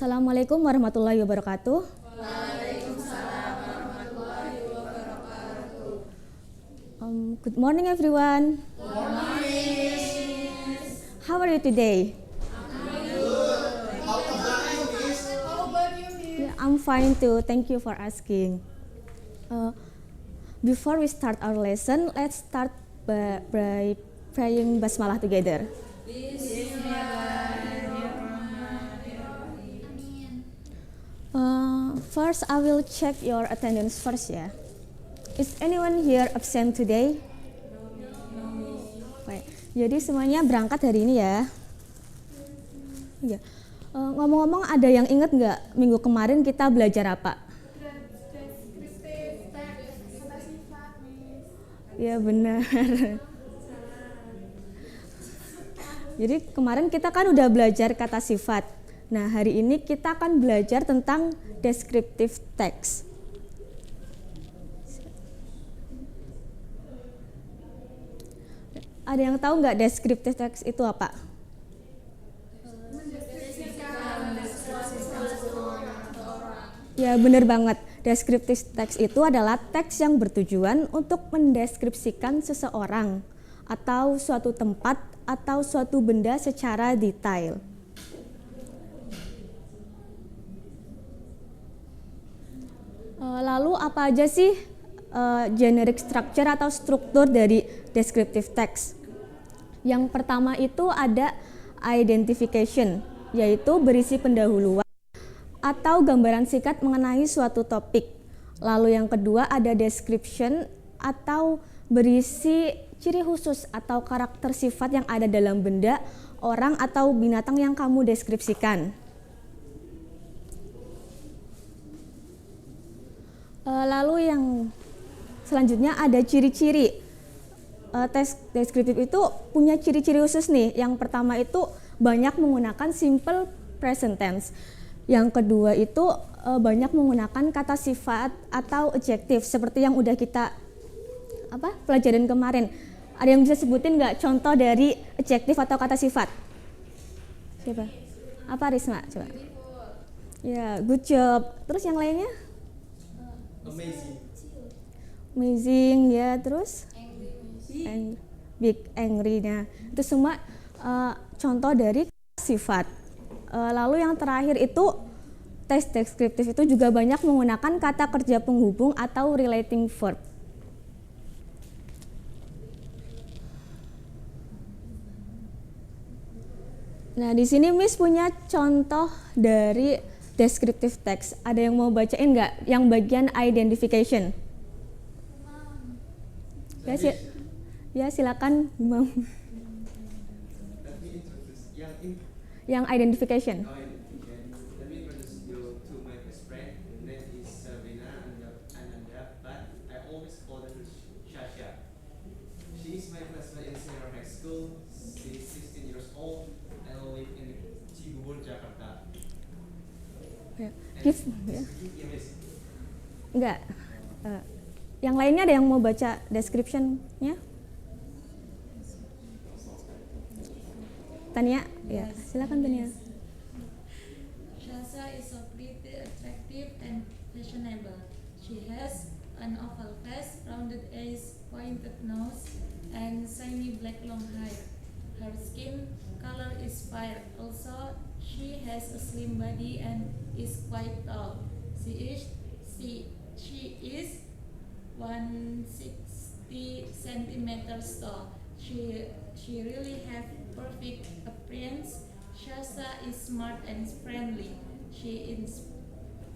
Assalamualaikum warahmatullahi wabarakatuh. Waalaikumsalam warahmatullahi wabarakatuh. Good morning everyone. Good morning. How are you today? I'm good. How about you, Miss? Yeah, I'm fine too. Thank you for asking. Before we start our lesson, let's start by praying basmalah together. First, I will check your attendance first ya. Is anyone here absent today? Baik. Jadi semuanya berangkat hari ini ya. Ya. Ngomong-ngomong, ada yang ingat nggak minggu kemarin kita belajar apa? Ya benar. Jadi kemarin kita kan udah belajar kata sifat. Nah, hari ini kita akan belajar tentang descriptive text. Ada yang tahu nggak descriptive text itu apa? Ya, benar banget. Descriptive text itu adalah teks yang bertujuan untuk mendeskripsikan seseorang atau suatu tempat atau suatu benda secara detail. Lalu apa aja sih generic structure atau struktur dari descriptive text? Yang pertama itu ada identification, yaitu berisi pendahuluan atau gambaran singkat mengenai suatu topik. Lalu yang kedua ada description atau berisi ciri khusus atau karakter sifat yang ada dalam benda, orang atau binatang yang kamu deskripsikan. Lalu yang selanjutnya ada ciri-ciri. Teks deskriptif itu punya ciri-ciri khusus nih. Yang pertama itu banyak menggunakan simple present tense. Yang kedua itu banyak menggunakan kata sifat atau adjektif seperti yang udah kita pelajaran kemarin. Ada yang bisa sebutin nggak contoh dari adjektif atau kata sifat? Siapa? Apa Risma? Coba. Ya, good job. Terus yang lainnya? Amazing ya, terus big, angry. Nah, itu semua contoh dari sifat. Lalu yang terakhir itu teks deskriptif itu juga banyak menggunakan kata kerja penghubung atau relating verb. Nah, di sini Miss punya contoh dari descriptive text. Ada yang mau bacain nggak? Yang bagian identification. Ya, silakan, Imam. Yang identification. Let me introduce you to my best friend. Her name is Sabrina Ananda, but I always call her Shasha. She is my classmate in senior high school. She is 16 years old and live in Cibubur, Jakarta. Enggak. Yang lainnya ada yang mau baca description-nya? Tania? Ya, silakan Tania. Shasha is so pretty, attractive, and fashionable. She has an oval face, rounded eyes, pointed nose, and shiny black long hair. Her skin color is fair. Also, she has a slim body and is quite tall. She is 160 centimeters tall. She really have perfect appearance. Shasha is smart and friendly. She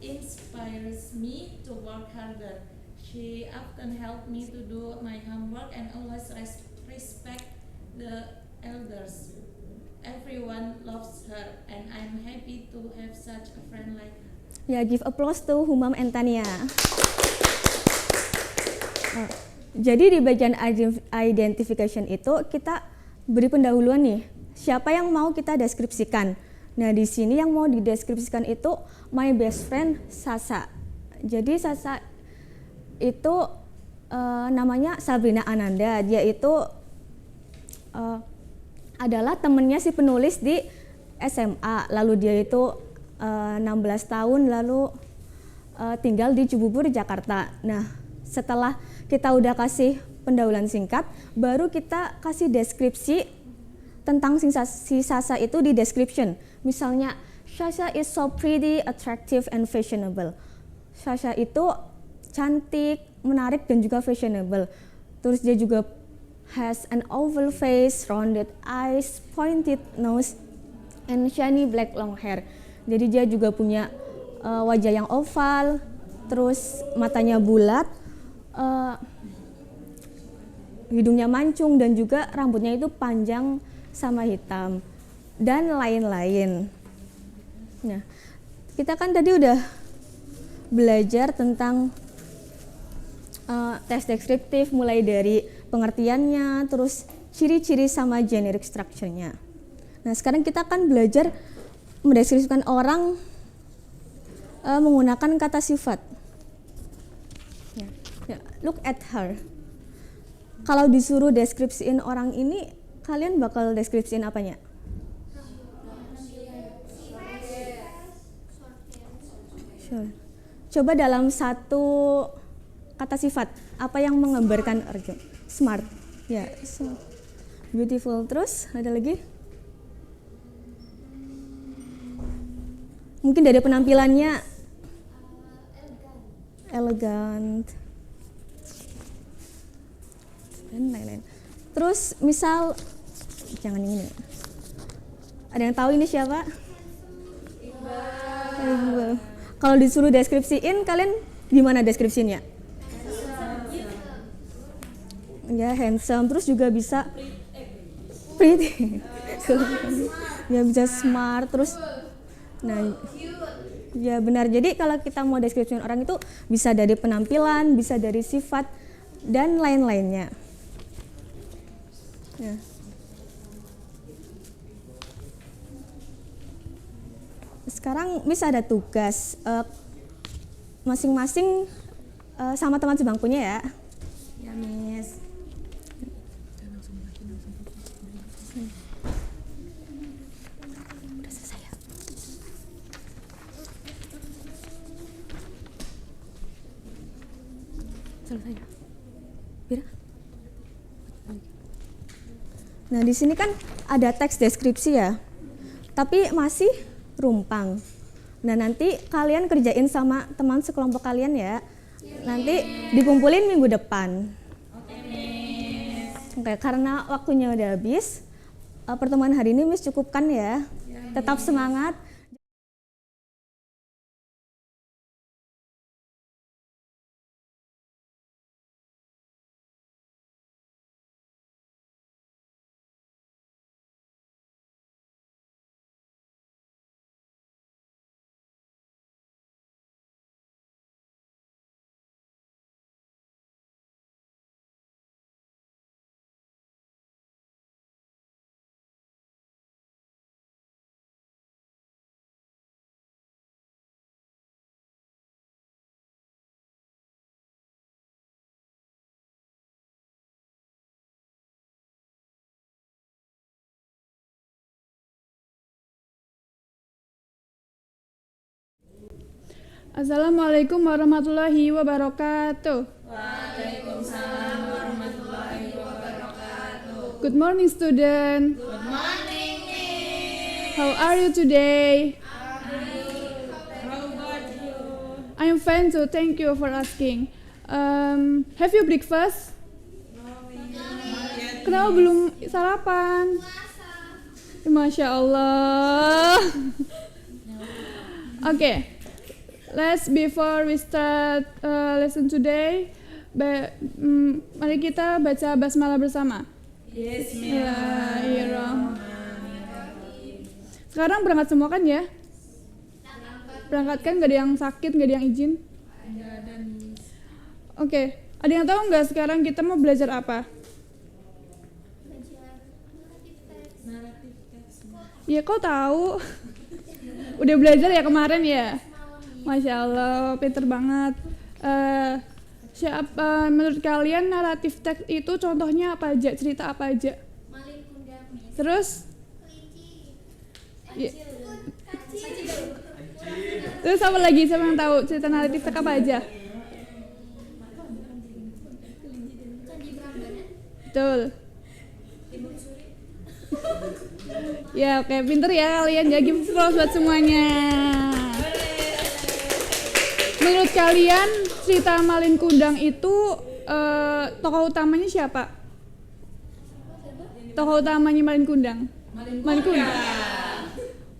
inspires me to work harder. She often helps me to do my homework and always respect the elders. Everyone loves her, and I'm happy to have such a friend like her. Ya, give applause to Humam and Tania. Jadi di bagian identification itu kita beri pendahuluan nih, siapa yang mau kita deskripsikan. Nah, di sini yang mau dideskripsikan itu my best friend Sasa. Jadi Sasa itu namanya Sabrina Ananda. Dia itu adalah temennya si penulis di SMA. Lalu dia itu 16 tahun lalu tinggal di Cibubur, Jakarta. Nah, setelah kita udah kasih pendahuluan singkat, baru kita kasih deskripsi tentang si Sasha itu di description. Misalnya, Sasha is so pretty, attractive, and fashionable. Sasha itu cantik, menarik, dan juga fashionable. Terus dia juga has an oval face, rounded eyes, pointed nose, and shiny black long hair. Jadi dia juga punya wajah yang oval, terus matanya bulat, hidungnya mancung, dan juga rambutnya itu panjang sama hitam, dan lain-lain. Nah, kita kan tadi udah belajar tentang tes deskriptif, mulai dari pengertiannya, terus ciri-ciri sama generic structure-nya. Nah, sekarang kita akan belajar mendeskripsikan orang menggunakan kata sifat. Look at her. Kalau disuruh deskripsiin orang ini, kalian bakal deskripsiin apanya? Sure. Coba dalam satu kata sifat, apa yang menggambarkan Arjun? Smart. Ya, so beautiful. Terus ada lagi? Mungkin dari penampilannya elegant dan lain-lain. Terus misal, jangan ini. Ada yang tahu ini siapa? Iqbal. Kalau disuruh deskripsiin, kalian gimana deskripsinya? Ya, handsome. Terus juga bisa pretty. Ya, bisa smart. Terus, nah, ya benar. Jadi kalau kita mau deskripsiin orang itu bisa dari penampilan, bisa dari sifat, dan lain-lainnya. Ya. Sekarang Miss ada tugas masing-masing sama teman sebangkunya ya. Ya, Miss. Udah selesai ya? Selesai ya? Bira? Nah, di sini kan ada teks deskripsi ya, tapi masih rumpang. Nah, nanti kalian kerjain sama teman sekelompok kalian ya. Nanti dikumpulin minggu depan. Oke, karena waktunya udah habis, pertemuan hari ini Miss cukupkan ya. Tetap semangat. Assalamualaikum warahmatullahi wabarakatuh. Waalaikumsalam warahmatullahi wabarakatuh. Good morning, student. Good morning, Miss. How are you today? How about you? I am fine too. Thank you for asking. Have you breakfast? Kenapa belum sarapan? Masya Allah. Okay. Before we start lesson today, mari kita baca basmalah bersama. Sekarang berangkat semua kan ya? Berangkat kan, gak ada yang sakit, gak ada yang izin? Oke, ada yang tahu nggak sekarang kita mau belajar apa? Ya, kok tahu? Udah belajar ya kemarin ya? Masya Allah, pinter banget. Menurut kalian naratif teks itu contohnya apa aja? Cerita apa aja? Maling kundang, Miss. Terus? Kelinci. Ya. Terus apa lagi? Siapa yang tahu cerita naratif text apa aja? Betul. Ya, oke, pinter ya kalian. Ya, give applause buat semuanya. Menurut kalian cerita Malin Kundang itu tokoh utamanya siapa? Tokoh utamanya Malin Kundang. Malin Kundang.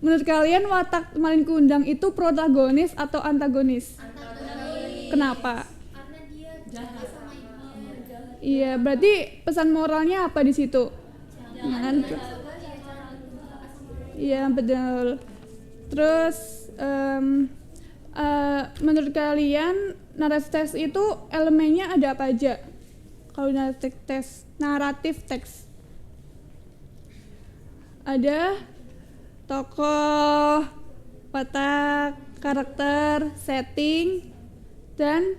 Menurut kalian watak Malin Kundang itu protagonis atau antagonis? Kenapa? Karena dia jahat sama ibunya. Iya, berarti pesan moralnya apa di situ? Jangan. Iya, betul. Terus menurut kalian naratif teks itu elemennya ada apa aja? Kalau naratif teks ada tokoh, watak, karakter, setting, dan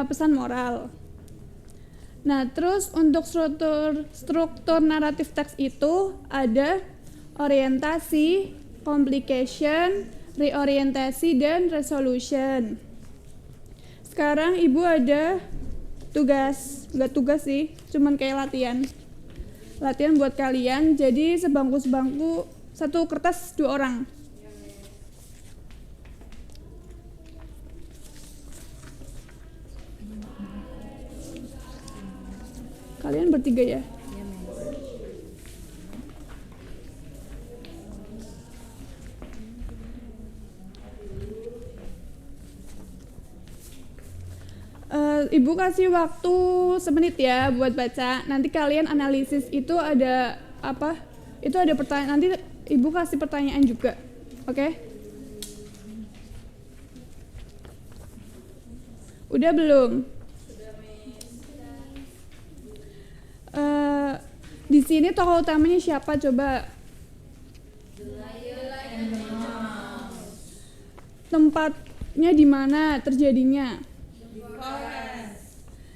pesan moral. Nah, terus untuk struktur naratif teks itu ada orientasi, complication, reorientasi, dan resolution. Sekarang Ibu ada tugas, nggak tugas sih, cuman kayak latihan buat kalian. Jadi sebangku satu kertas 2 orang. Kalian bertiga ya? Ibu kasih waktu 1 menit ya buat baca. Nanti kalian analisis itu ada apa? Itu ada pertanyaan. Nanti Ibu kasih pertanyaan juga. Oke? Udah belum? Di sini tokoh utamanya siapa coba? Tempatnya di mana terjadinya?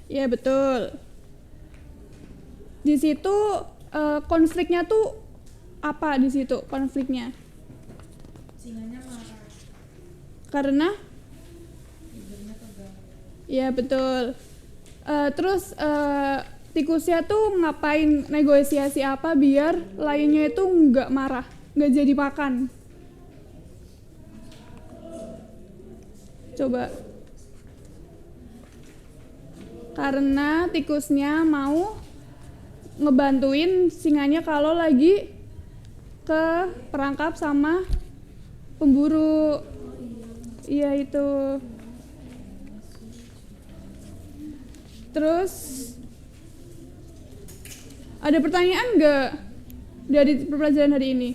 Ya betul. Di situ konfliknya tuh apa di situ konfliknya? Singanya marah. Karena? Ibunya tegang. Ya betul. Terus tikusnya tuh ngapain, negosiasi apa biar lainnya itu nggak marah, nggak jadi makan? Coba. Karena tikusnya mau ngebantuin singanya kalau lagi ke perangkap sama pemburu. Iya itu. Terus ada pertanyaan nggak dari pembelajaran hari ini?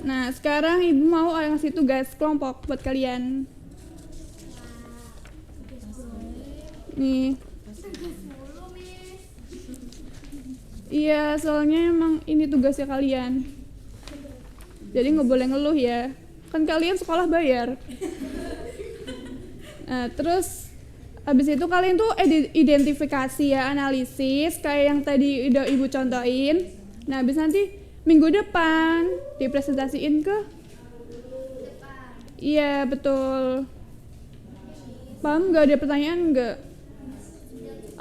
Nah, sekarang Ibu mau ngasih tugas kelompok buat kalian. Nih. Iya, soalnya emang ini tugasnya kalian. Jadi nggak boleh ngeluh ya. Kan kalian sekolah bayar. Nah, terus habis itu kalian tuh identifikasi ya, analisis kayak yang tadi udah Ibu contohin. Nah, habis nanti minggu depan dipresentasiin ke Iya, betul. Paham nggak? Ada pertanyaan nggak?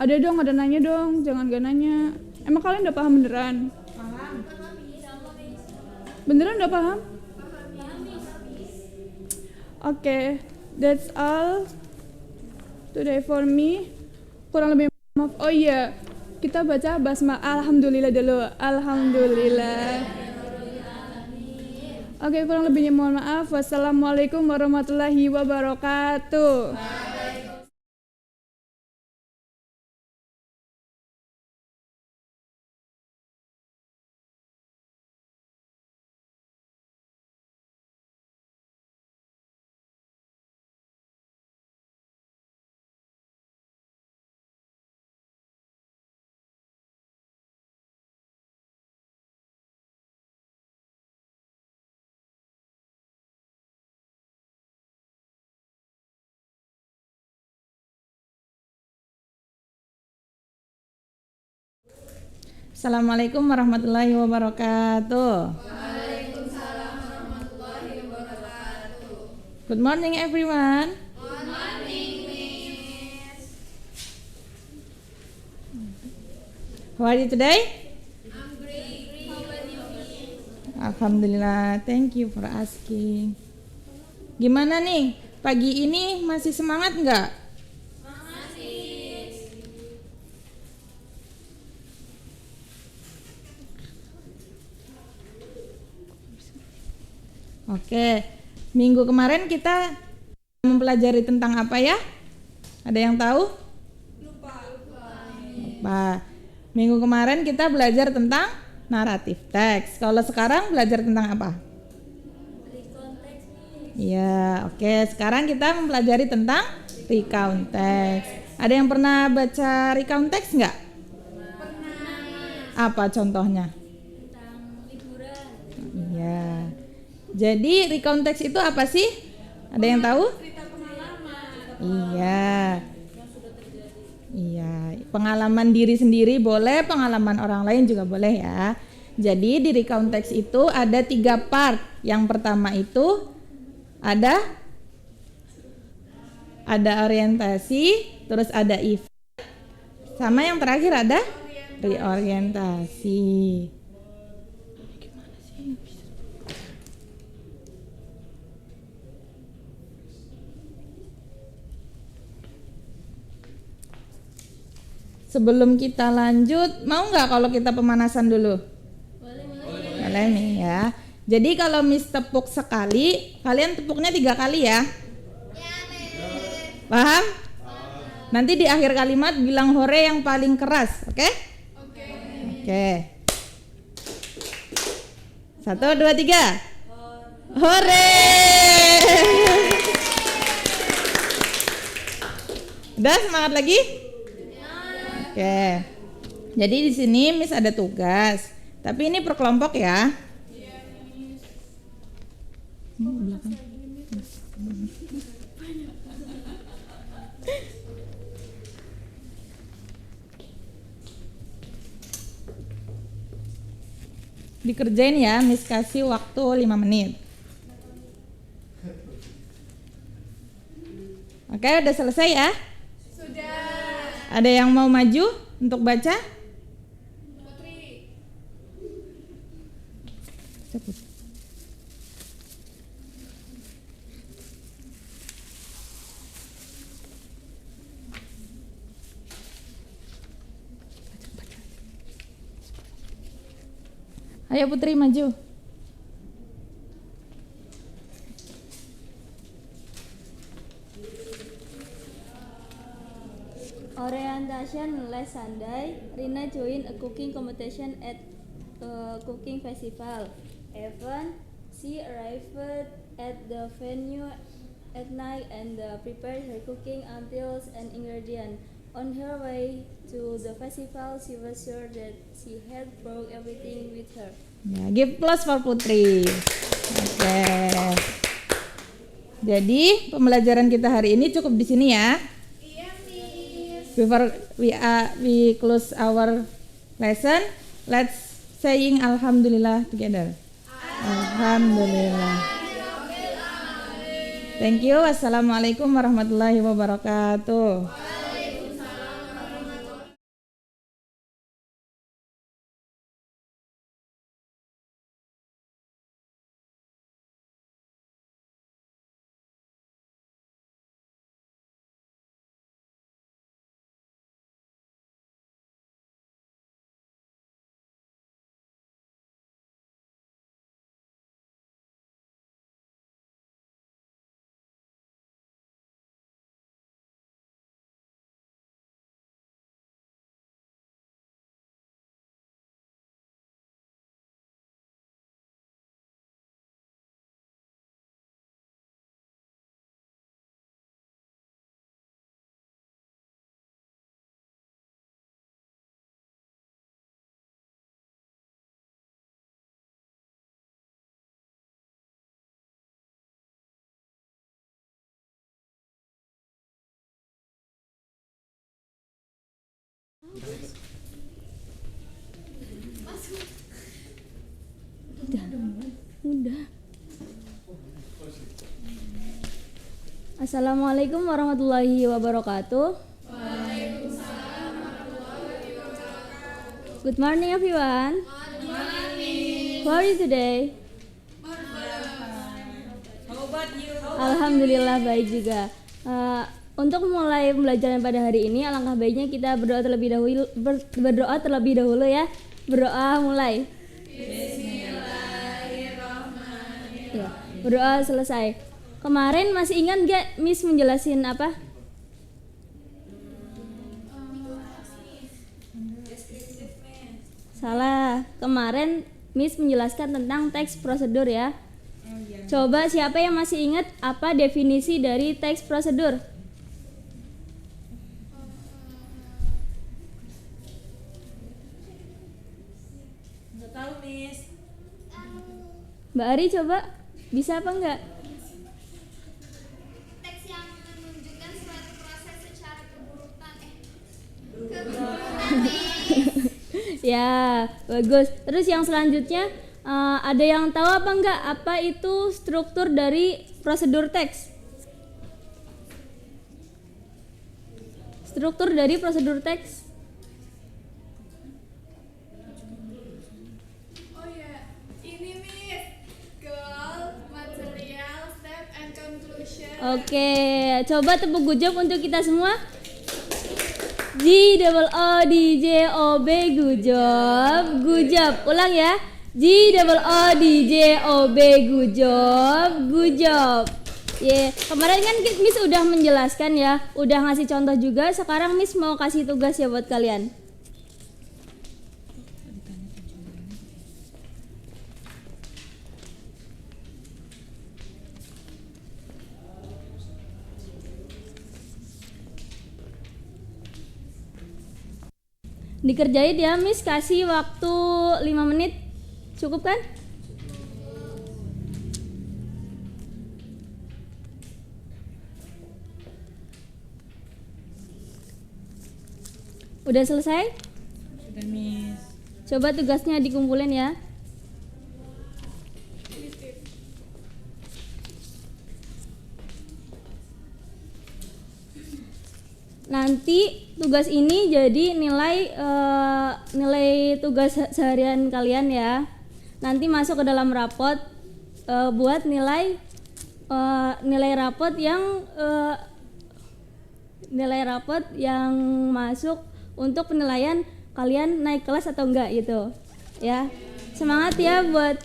Ada dong, ada nanya dong. Jangan gak nanya. Emang kalian udah paham beneran? Paham. Beneran udah paham? Oke, that's all today for me. Kurang lebih maaf. Oh iya, kita baca basmalah. Alhamdulillah dulu. Alhamdulillah. Oke, kurang lebihnya mohon maaf. Wassalamualaikum warahmatullahi wabarakatuh. Assalamualaikum warahmatullahi wabarakatuh. Waalaikumsalam warahmatullahi wabarakatuh. Good morning everyone. Good morning, Miss. How are you today? I'm great. How are you, Miss? Alhamdulillah, thank you for asking. Gimana nih? Pagi ini masih semangat nggak? Masih. Oke, minggu kemarin kita mempelajari tentang apa ya? Ada yang tahu? Lupa. Minggu kemarin kita belajar tentang naratif teks. Kalau sekarang belajar tentang apa? Recount text, Miss. Iya, oke. Sekarang kita mempelajari tentang recount text. Ada yang pernah baca recount text nggak? Pernah. Apa contohnya? Tentang liburan. Iya. Jadi recount text itu apa sih? Ada yang tahu? Cerita pengalaman. Iya. Iya, pengalaman diri sendiri boleh, pengalaman orang lain juga boleh ya. Jadi di recount text itu ada 3 part. Yang pertama itu ada orientasi, terus ada event, sama yang terakhir ada reorientasi. Sebelum kita lanjut, mau nggak kalau kita pemanasan dulu? Boleh nih ya. Jadi kalau Miss tepuk sekali, kalian tepuknya 3 kali ya. Paham? Nanti di akhir kalimat bilang hore yang paling keras, oke? Oke. 1, 2, 3. Hore! Udah semangat lagi? Oke. Jadi di sini Miss ada tugas. Tapi ini per kelompok ya. Dikerjain ya, Miss kasih waktu 5 menit. Oke, udah selesai ya? Ada yang mau maju untuk baca? Putri. Ayo Putri maju. Orientation last Sunday, Rina joined a cooking competition at a cooking festival. Even she arrived at the venue at night and prepared her cooking utensils and ingredients. On her way to the festival, she was sure that she had brought everything with her. Ya, give applause for Putri. Oke. Jadi pembelajaran kita hari ini cukup di sini ya. Before we close our lesson, let's saying Alhamdulillah together. Alhamdulillah. Thank you. Wassalamualaikum warahmatullahi wabarakatuh. Udah. Assalamualaikum warahmatullahi wabarakatuh. Good morning everyone. How are you today? Alhamdulillah baik juga. Untuk mulai pembelajaran pada hari ini, alangkah baiknya kita berdoa terlebih dahulu ya. Berdoa mulai. Bismillahirrahmanirrahim. Ya, berdoa selesai. Kemarin masih ingat gak Miss menjelasin apa? Salah. Kemarin Miss menjelaskan tentang teks prosedur ya. Coba siapa yang masih ingat apa definisi dari teks prosedur? Nggak tahu, Miss. Mbak Ari coba, bisa apa enggak? Teks yang menunjukkan suatu proses secara keburukan. Ya, bagus. Terus yang selanjutnya ada yang tahu apa enggak apa itu struktur dari prosedur teks? Struktur dari prosedur teks. Oh ya, ini Miss. Goal, material, step, and conclusion. Oke, coba tepuk good job untuk kita semua. G-O-O-D-J-O-B, good job, good job. Ulang ya. G-O-O-D-J-O-B, good job, good job. Kemarin kan Miss udah menjelaskan ya, udah ngasih contoh juga. Sekarang Miss mau kasih tugas ya buat kalian. Dikerjain ya Miss, kasih waktu 5 menit. Cukup kan? Udah selesai? Sudah, Miss. Coba tugasnya dikumpulin ya. Nanti tugas ini jadi nilai tugas seharian kalian ya. Nanti masuk ke dalam rapot buat nilai rapot yang masuk untuk penilaian kalian naik kelas atau enggak gitu ya. Semangat ya buat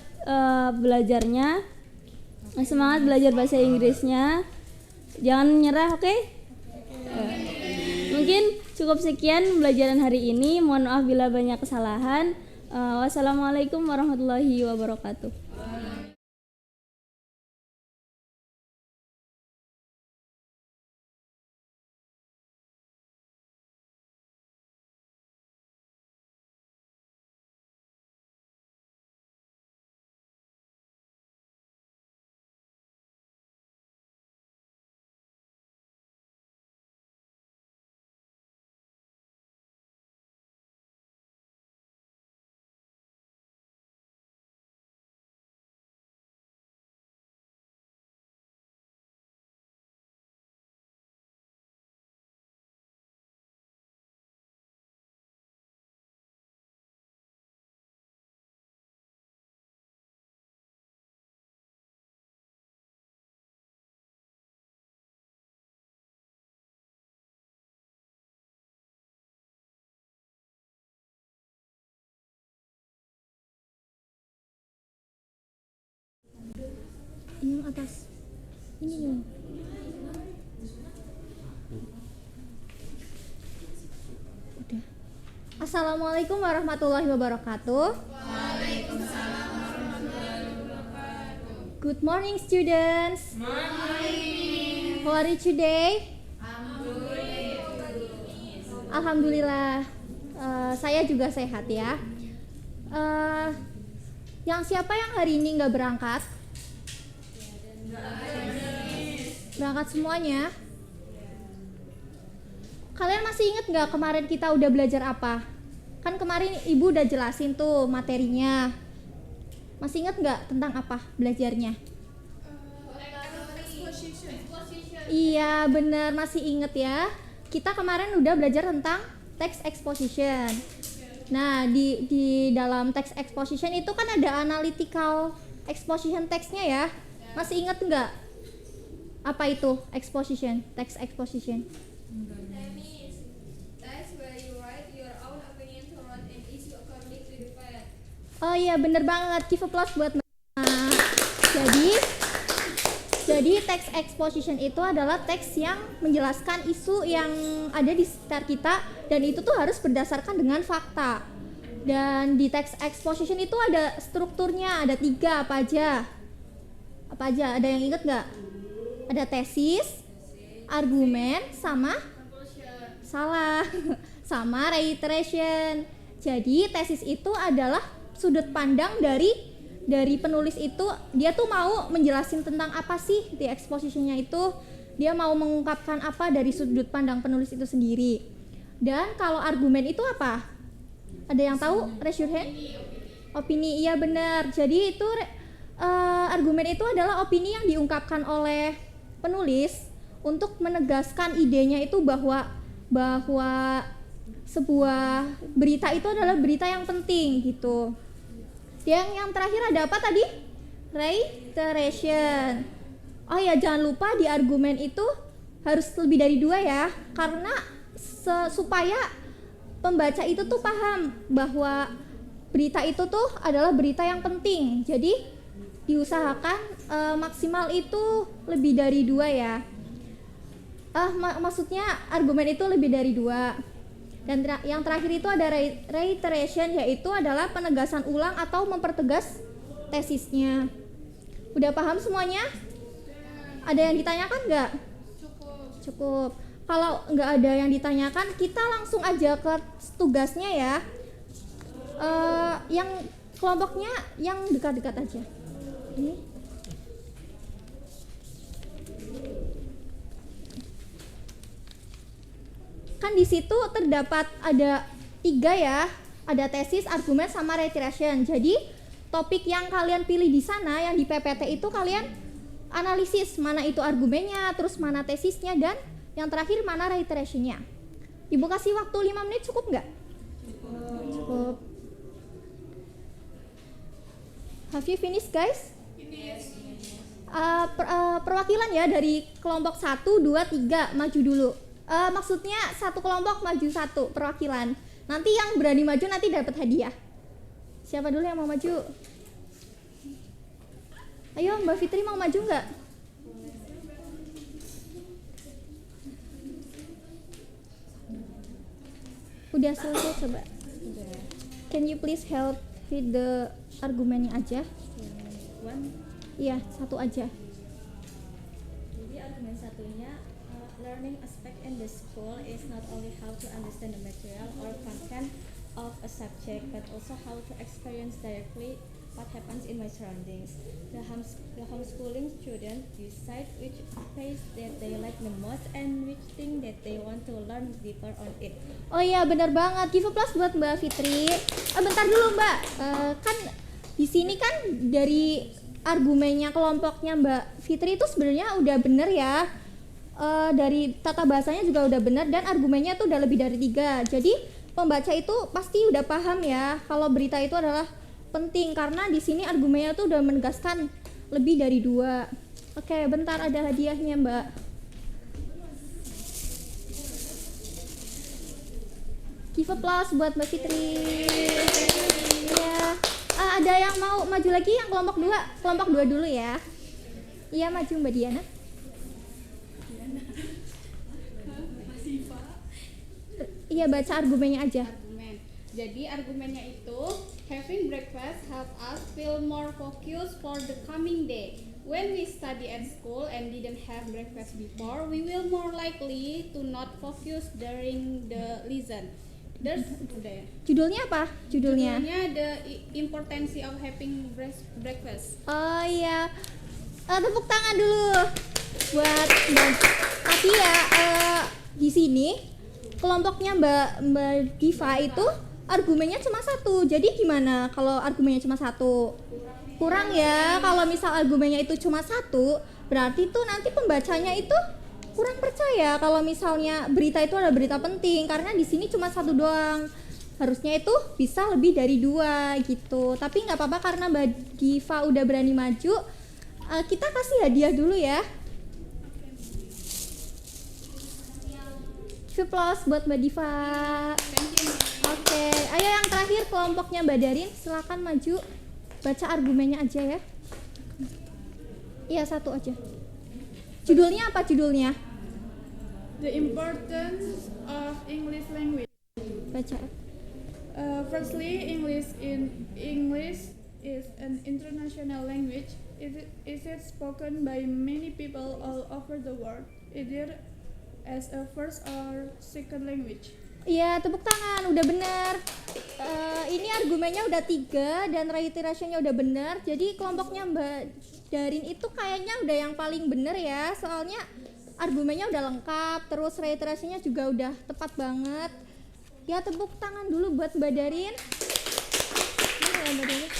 belajarnya, semangat belajar bahasa Inggrisnya, jangan menyerah, oke? Mungkin cukup sekian pembelajaran hari ini. Mohon maaf bila banyak kesalahan. Wassalamualaikum warahmatullahi wabarakatuh. Ini yang atas. Ini nih. Udah. Assalamualaikum warahmatullahi wabarakatuh. Waalaikumsalam warahmatullahi wabarakatuh. Good morning students. Morning. How are you today? Alhamdulillah. Saya juga sehat ya. Yang siapa yang hari ini nggak berangkat? Berangkat semuanya. Kalian masih ingat nggak kemarin kita udah belajar apa? Kan kemarin ibu udah jelasin tuh materinya. Masih ingat nggak tentang apa belajarnya? Iya bener, masih inget ya. Kita kemarin udah belajar tentang text exposition. Nah di dalam text exposition itu kan ada analytical exposition textnya ya. Masih inget nggak? Apa itu exposition, text exposition? That's where you write your own opinion to write an issue according to the fact. Oh iya bener banget, give applause buat Mbak. Jadi text exposition itu adalah teks yang menjelaskan isu yang ada di sekitar kita dan itu tuh harus berdasarkan dengan fakta. Dan di text exposition itu ada strukturnya, ada 3 apa aja? Apa aja? Ada yang inget nggak? Ada tesis, argumen, sama sama reiteration. Jadi tesis itu adalah sudut pandang dari penulis itu, dia tuh mau menjelasin tentang apa sih di expositionnya itu, dia mau mengungkapkan apa dari sudut pandang penulis itu sendiri. Dan kalau argumen itu apa? Ada yang tahu? Raise your hand. Opini, iya benar. Jadi itu argumen itu adalah opini yang diungkapkan oleh penulis untuk menegaskan idenya itu bahwa sebuah berita itu adalah berita yang penting gitu. Yang terakhir ada apa tadi? Reiteration. Oh ya, jangan lupa di argumen itu harus lebih dari 2 ya, karena supaya pembaca itu tuh paham bahwa berita itu tuh adalah berita yang penting. Jadi diusahakan maksimal itu lebih dari 2 ya. Maksudnya argumen itu lebih dari 2. Dan yang terakhir itu ada reiteration, yaitu adalah penegasan ulang atau mempertegas tesisnya. Udah paham semuanya? Ada yang ditanyakan nggak? Cukup. Kalau nggak ada yang ditanyakan, kita langsung aja ke tugasnya ya. Yang kelompoknya yang dekat-dekat aja. Ini. Kan di situ terdapat ada 3 ya, ada tesis, argumen, sama reiteration. Jadi topik yang kalian pilih di sana yang di PPT itu kalian analisis mana itu argumennya, terus mana tesisnya, dan yang terakhir mana reiterationnya. Ibu kasih waktu 5 menit cukup nggak? Cukup. Have you finished guys? Perwakilan ya dari kelompok 1, 2, 3 maju dulu. Maksudnya satu kelompok maju 1 perwakilan. Nanti yang berani maju nanti dapat hadiah. Siapa dulu yang mau maju? Ayo Mbak Fitri mau maju nggak? Udah selesai coba. Can you please help with the argumennya aja? Iya, 1 aja. Jadi argumen satunya, learning aspect in the school is not only how to understand the material or content of a subject, but also how to experience directly what happens in my surroundings. The homeschooling students decide which phase that they like the most and which thing that they want to learn deeper on it. Oh iya benar banget, give applause buat Mbak Fitri. Bentar dulu Mbak, kan di sini kan dari argumennya kelompoknya Mbak Fitri itu sebenarnya udah bener ya. Dari tata bahasanya juga udah benar dan argumennya tuh udah lebih dari 3. Jadi pembaca itu pasti udah paham ya kalau berita itu adalah penting, karena di sini argumennya tuh udah menegaskan lebih dari 2. Oke, bentar ada hadiahnya Mbak. Give applause buat Mbak Fitri. Ya. Ada yang mau maju lagi yang kelompok 2? Kelompok 2 dulu ya. Iya maju Mbak Diana. Iya baca argumennya aja. Jadi argumennya itu, having breakfast help us feel more focused for the coming day. When we study at school and didn't have breakfast before, we will more likely to not focus during the lesson. Judulnya apa? Judulnya the importance of having breakfast. Oh iya. Tepuk tangan dulu buat Mbak. Tapi ya di sini kelompoknya Mbak Diva itu argumennya cuma 1. Jadi gimana kalau argumennya cuma 1? Kurang ya. Kalau misal argumennya itu cuma 1, berarti tuh nanti pembacanya itu kurang percaya kalau misalnya berita itu ada berita penting, karena di sini cuma satu doang. Harusnya itu bisa lebih dari 2 gitu. Tapi nggak apa-apa karena Mbak Diva udah berani maju. Kita kasih hadiah dulu ya. Applause buat Mbak Diva. Oke, ayo yang terakhir kelompoknya Mbak Darin, silakan maju. Baca argumennya aja ya. Iya, satu aja. Judulnya apa judulnya? The importance of English language. Baca. Firstly, English is an international language. It is spoken by many people all over the world, either as a first or second language. Iya, tepuk tangan, udah bener. Ini argumennya udah 3 dan reiterationnya udah bener. Jadi kelompoknya Mbak Darin itu kayaknya udah yang paling bener ya. Soalnya argumennya udah lengkap, terus reiterationnya juga udah tepat banget. Ya, tepuk tangan dulu buat Mbak Darin. Ini ya, Mbak Darin.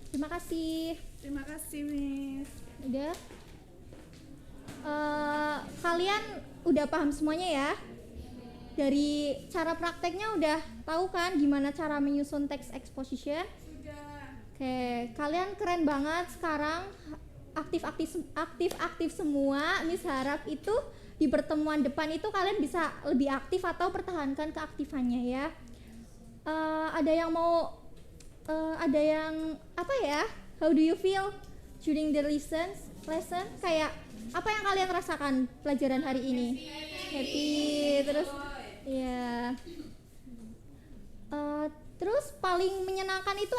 Terima kasih. Terima kasih, Miss. Udah. Kalian udah paham semuanya ya? Dari cara prakteknya udah tahu kan gimana cara menyusun text exposition? Sudah. Oke, kalian keren banget sekarang, aktif semua. Miss harap itu di pertemuan depan itu kalian bisa lebih aktif atau pertahankan keaktifannya ya. Ada yang mau ada yang apa ya? How do you feel during the lesson? Kayak apa yang kalian rasakan pelajaran hari ini? Happy. Terus ya. Terus paling menyenangkan itu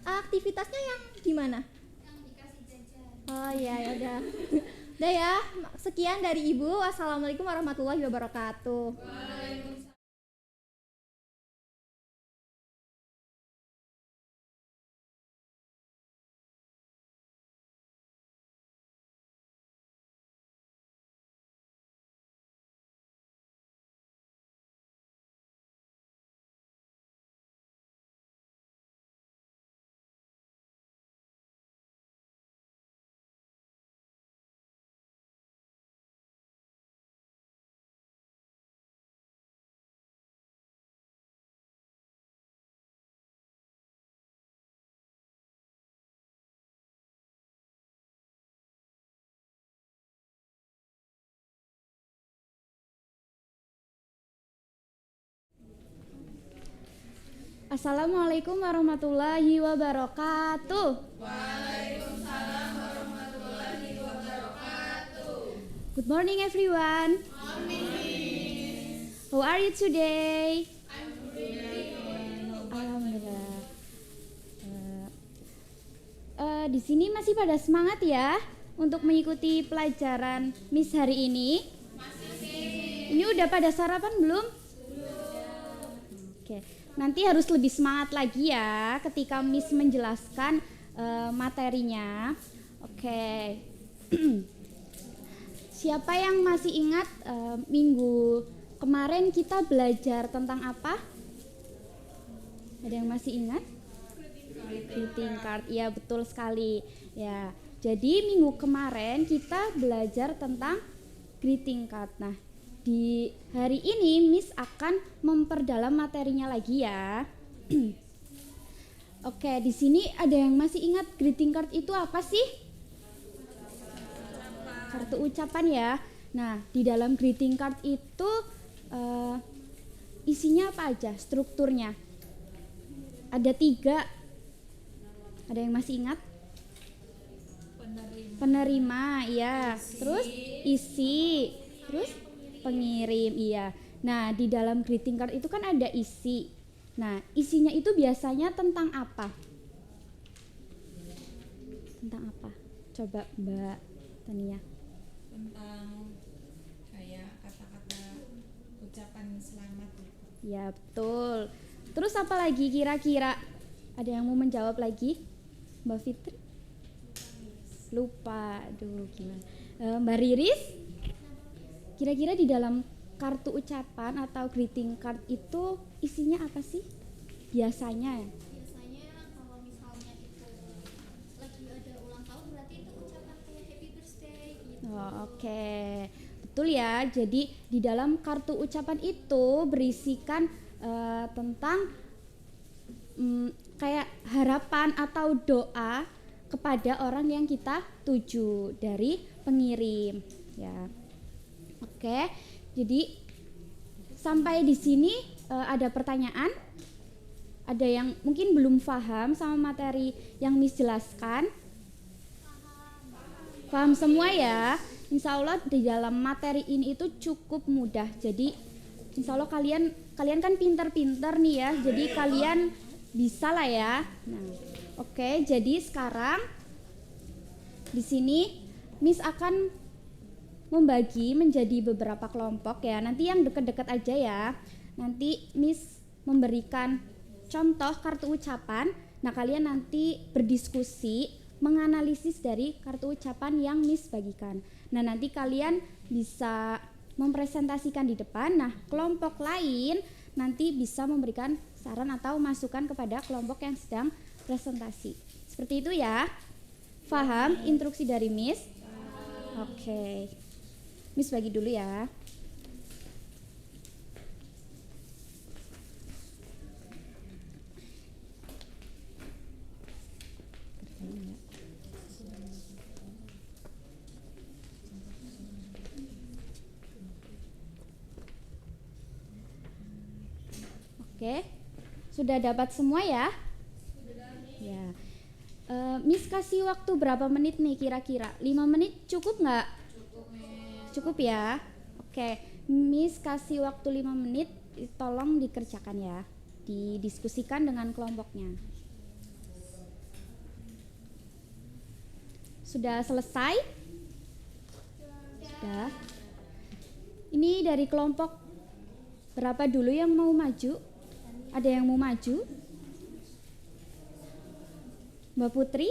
aktivitasnya yang gimana? Yang dikasih jajan. Oh iya, ya udah. Udah ya. Sekian dari Ibu. Wassalamualaikum warahmatullahi wabarakatuh. Assalamualaikum warahmatullahi wabarakatuh. Waalaikumsalam warahmatullahi wabarakatuh. Good morning everyone. How are you today? Alhamdulillah. Di sini masih pada semangat ya untuk mengikuti pelajaran Miss hari ini? Ini udah pada sarapan belum? Oke, nanti harus lebih semangat lagi ya ketika Miss menjelaskan materinya. Oke. Siapa yang masih ingat minggu kemarin kita belajar tentang apa? Ada yang masih ingat? Greeting card. Iya, betul sekali. Ya. Jadi minggu kemarin kita belajar tentang greeting card. Nah, di hari ini Miss akan memperdalam materinya lagi ya. Oke, di sini ada yang masih ingat greeting card itu apa sih? Kartu ucapan ya. Nah, di dalam greeting card itu isinya apa aja? Strukturnya ada 3. Ada yang masih ingat? Penerima, iya. Terus isi, terus pengirim, iya. Nah, di dalam greeting card itu kan ada isi. Nah, isinya itu biasanya tentang apa? Tentang apa? Coba Mbak Tania. Tentang kayak kata-kata ucapan selamat. Ya, betul. Terus apa lagi kira-kira? Ada yang mau menjawab lagi? Mbak Fitri? Lupa, aduh gimana? Mbak Riris? Kira-kira di dalam kartu ucapan atau greeting card itu isinya apa sih? Biasanya Biasanya kalau misalnya itu lagi ada ulang tahun berarti Oh, oke. Betul ya. Jadi di dalam kartu ucapan itu berisikan tentang kayak harapan atau doa kepada orang yang kita tuju dari pengirim ya. Oke. Jadi sampai di sini ada pertanyaan? Ada yang mungkin belum paham sama materi yang Miss jelaskan? Paham semua ya? Insya Allah di dalam materi ini itu cukup mudah. Jadi insya Allah kalian kan pintar-pintar nih ya. Jadi kalian bisa lah ya. Nah, oke. Jadi sekarang di sini Miss akan membagi menjadi beberapa kelompok ya. Nanti yang dekat-dekat aja ya. Nanti Miss memberikan contoh kartu ucapan. Nah, kalian nanti berdiskusi menganalisis dari kartu ucapan yang Miss bagikan. Nah, nanti kalian bisa mempresentasikan di depan. Nah, kelompok lain nanti bisa memberikan saran atau masukan kepada kelompok yang sedang presentasi. Seperti itu ya. Paham instruksi dari Miss? Oke. Miss bagi dulu ya. Oke, sudah dapat semua ya? Ya. Miss kasih waktu berapa menit nih kira-kira? 5 menit cukup nggak? Cukup ya? Oke, Miss kasih waktu 5 menit, tolong dikerjakan ya. Didiskusikan dengan kelompoknya. Sudah selesai? Sudah. Ini dari kelompok berapa dulu yang mau maju? Ada yang mau maju? Mbak Putri,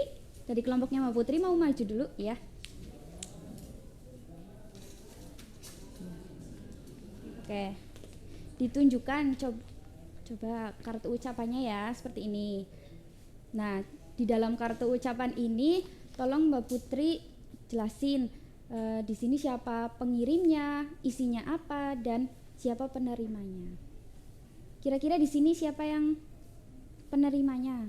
dari kelompoknya Mbak Putri mau maju dulu ya. Oke. Ditunjukkan coba kartu ucapannya ya, seperti ini. Nah, di dalam kartu ucapan ini tolong Mbak Putri jelasin di sini siapa pengirimnya, isinya apa, dan siapa penerimanya. Kira-kira di sini siapa yang penerimanya?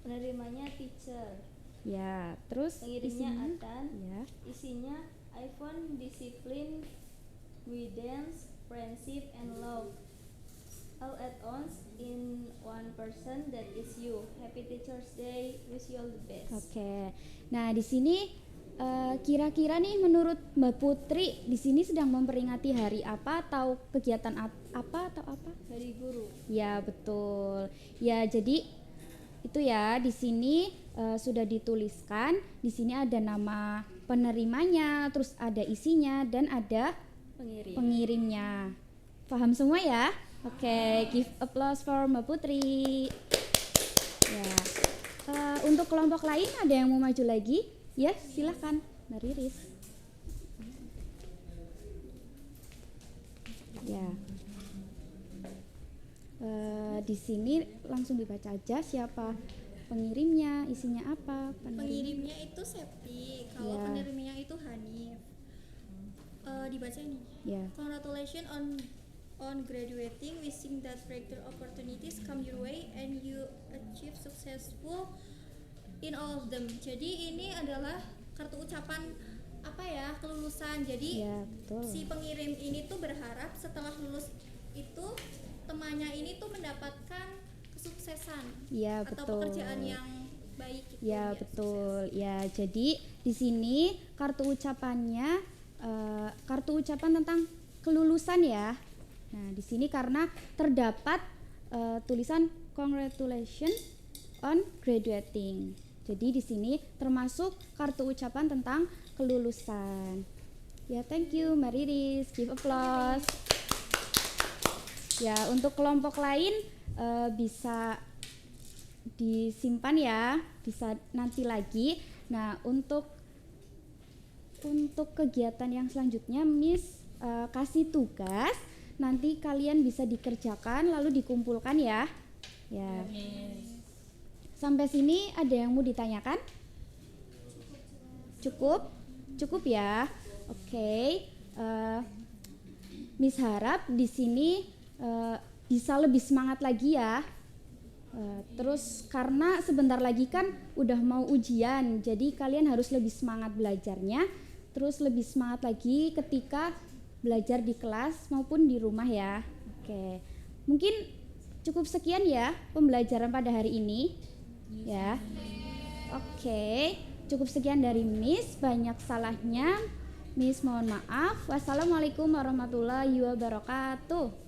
Penerimanya teacher. Ya, terus Pengirimnya isinya? Atan. Ya. Isinya iPhone, discipline, guidance, friendship, and love. All at once in one person, that is you. Happy Teacher's Day. Wish you all the best. Oke. Nah, di sini kira-kira nih menurut Mbak Putri di sini sedang memperingati hari apa atau kegiatan apa atau apa? Hari Guru. Ya, betul. Ya, jadi itu ya di sini sudah dituliskan. Di sini ada nama penerimanya, terus ada isinya dan ada pengirimnya. Paham semua ya? Oke, give applause for Mbak Putri. Ya. Untuk kelompok lain ada yang mau maju lagi? Ya, silakan, Mbak Riris. Ya. Di sini langsung dibaca aja siapa pengirimnya, isinya apa. Pengirimnya itu Septi, kalau Ya. penerimanya itu Hanif. Dibaca nih. Ya. Congratulations on graduating, wishing that greater opportunities come your way and you achieve successful in all of them. Jadi ini adalah kartu ucapan apa ya, kelulusan. Jadi Ya, betul. si pengirim ini tuh berharap setelah lulus itu temannya ini tuh mendapatkan kesuksesan Ya, atau betul. pekerjaan yang baik gitu. Ya, betul. Ya, jadi di sini kartu ucapannya kartu ucapan tentang kelulusan ya. Nah, di sini karena terdapat tulisan congratulations on graduating. Jadi di sini termasuk kartu ucapan tentang kelulusan. Ya, thank you Mbak Riris. Give applause. Ya, untuk kelompok lain bisa disimpan ya, bisa nanti lagi. Nah, untuk kegiatan yang selanjutnya Miss kasih tugas, nanti kalian bisa dikerjakan lalu dikumpulkan ya. Ya. Sampai sini ada yang mau ditanyakan? Cukup? Cukup ya. Oke, Miss harap di sini bisa lebih semangat lagi ya. Terus karena sebentar lagi kan udah mau ujian, jadi kalian harus lebih semangat belajarnya, terus lebih semangat lagi ketika belajar di kelas maupun di rumah ya. Oke, mungkin cukup sekian ya pembelajaran pada hari ini ya. Oke, cukup sekian dari Miss, banyak salahnya Miss mohon maaf. Wassalamualaikum warahmatullahi wabarakatuh.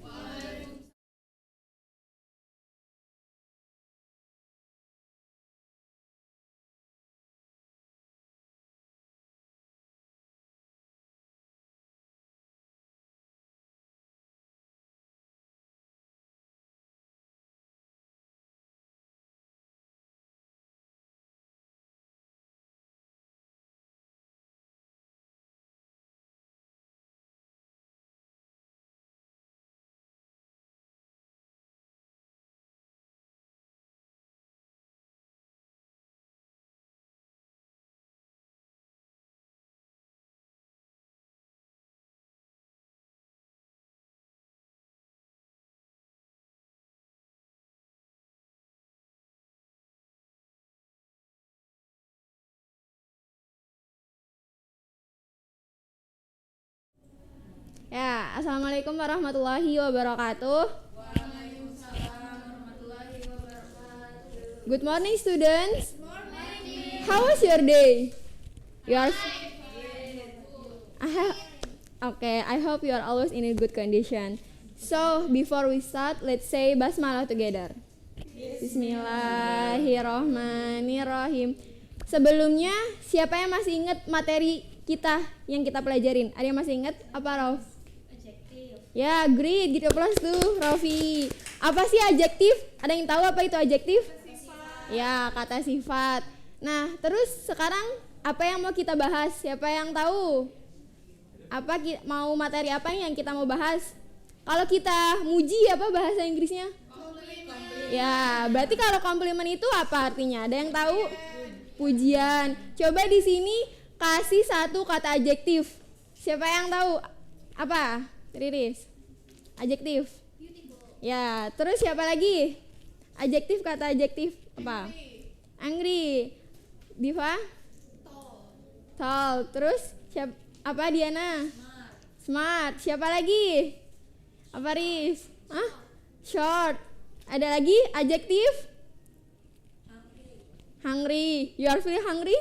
Ya, assalamualaikum warahmatullahi wabarakatuh. Waalaikumsalam warahmatullahi wabarakatuh. Good morning, students. How was your day? Yours? Okay, I hope you are always in a good condition. So, before we start, let's say basmalah together. Bismillahirrohmanirrohim. Sebelumnya, siapa yang masih ingat materi kita yang kita pelajarin? Ada yang masih ingat? Apa, Rauf? Ya, great. Gitu plus tuh, Raffi. Apa sih adjektif? Ada yang tahu apa itu adjektif? Ya, kata sifat. Nah, terus sekarang apa yang mau kita bahas? Siapa yang tahu? Mau materi apa yang kita mau bahas? Kalau kita muji apa bahasa Inggrisnya? Komplimen. Ya, berarti kalau komplimen itu apa artinya? Ada yang tahu? Pujian. Coba di sini kasih satu kata adjektif. Siapa yang tahu? Apa? Riris. Adjektif. Ya, terus siapa lagi? Adjektif, kata adjektif apa? Angry. Diva? Tall. Terus apa Diana? Smart. Siapa lagi? Apa Riz? Hah? Short. Ada lagi adjektif? Hungry. You are feeling hungry?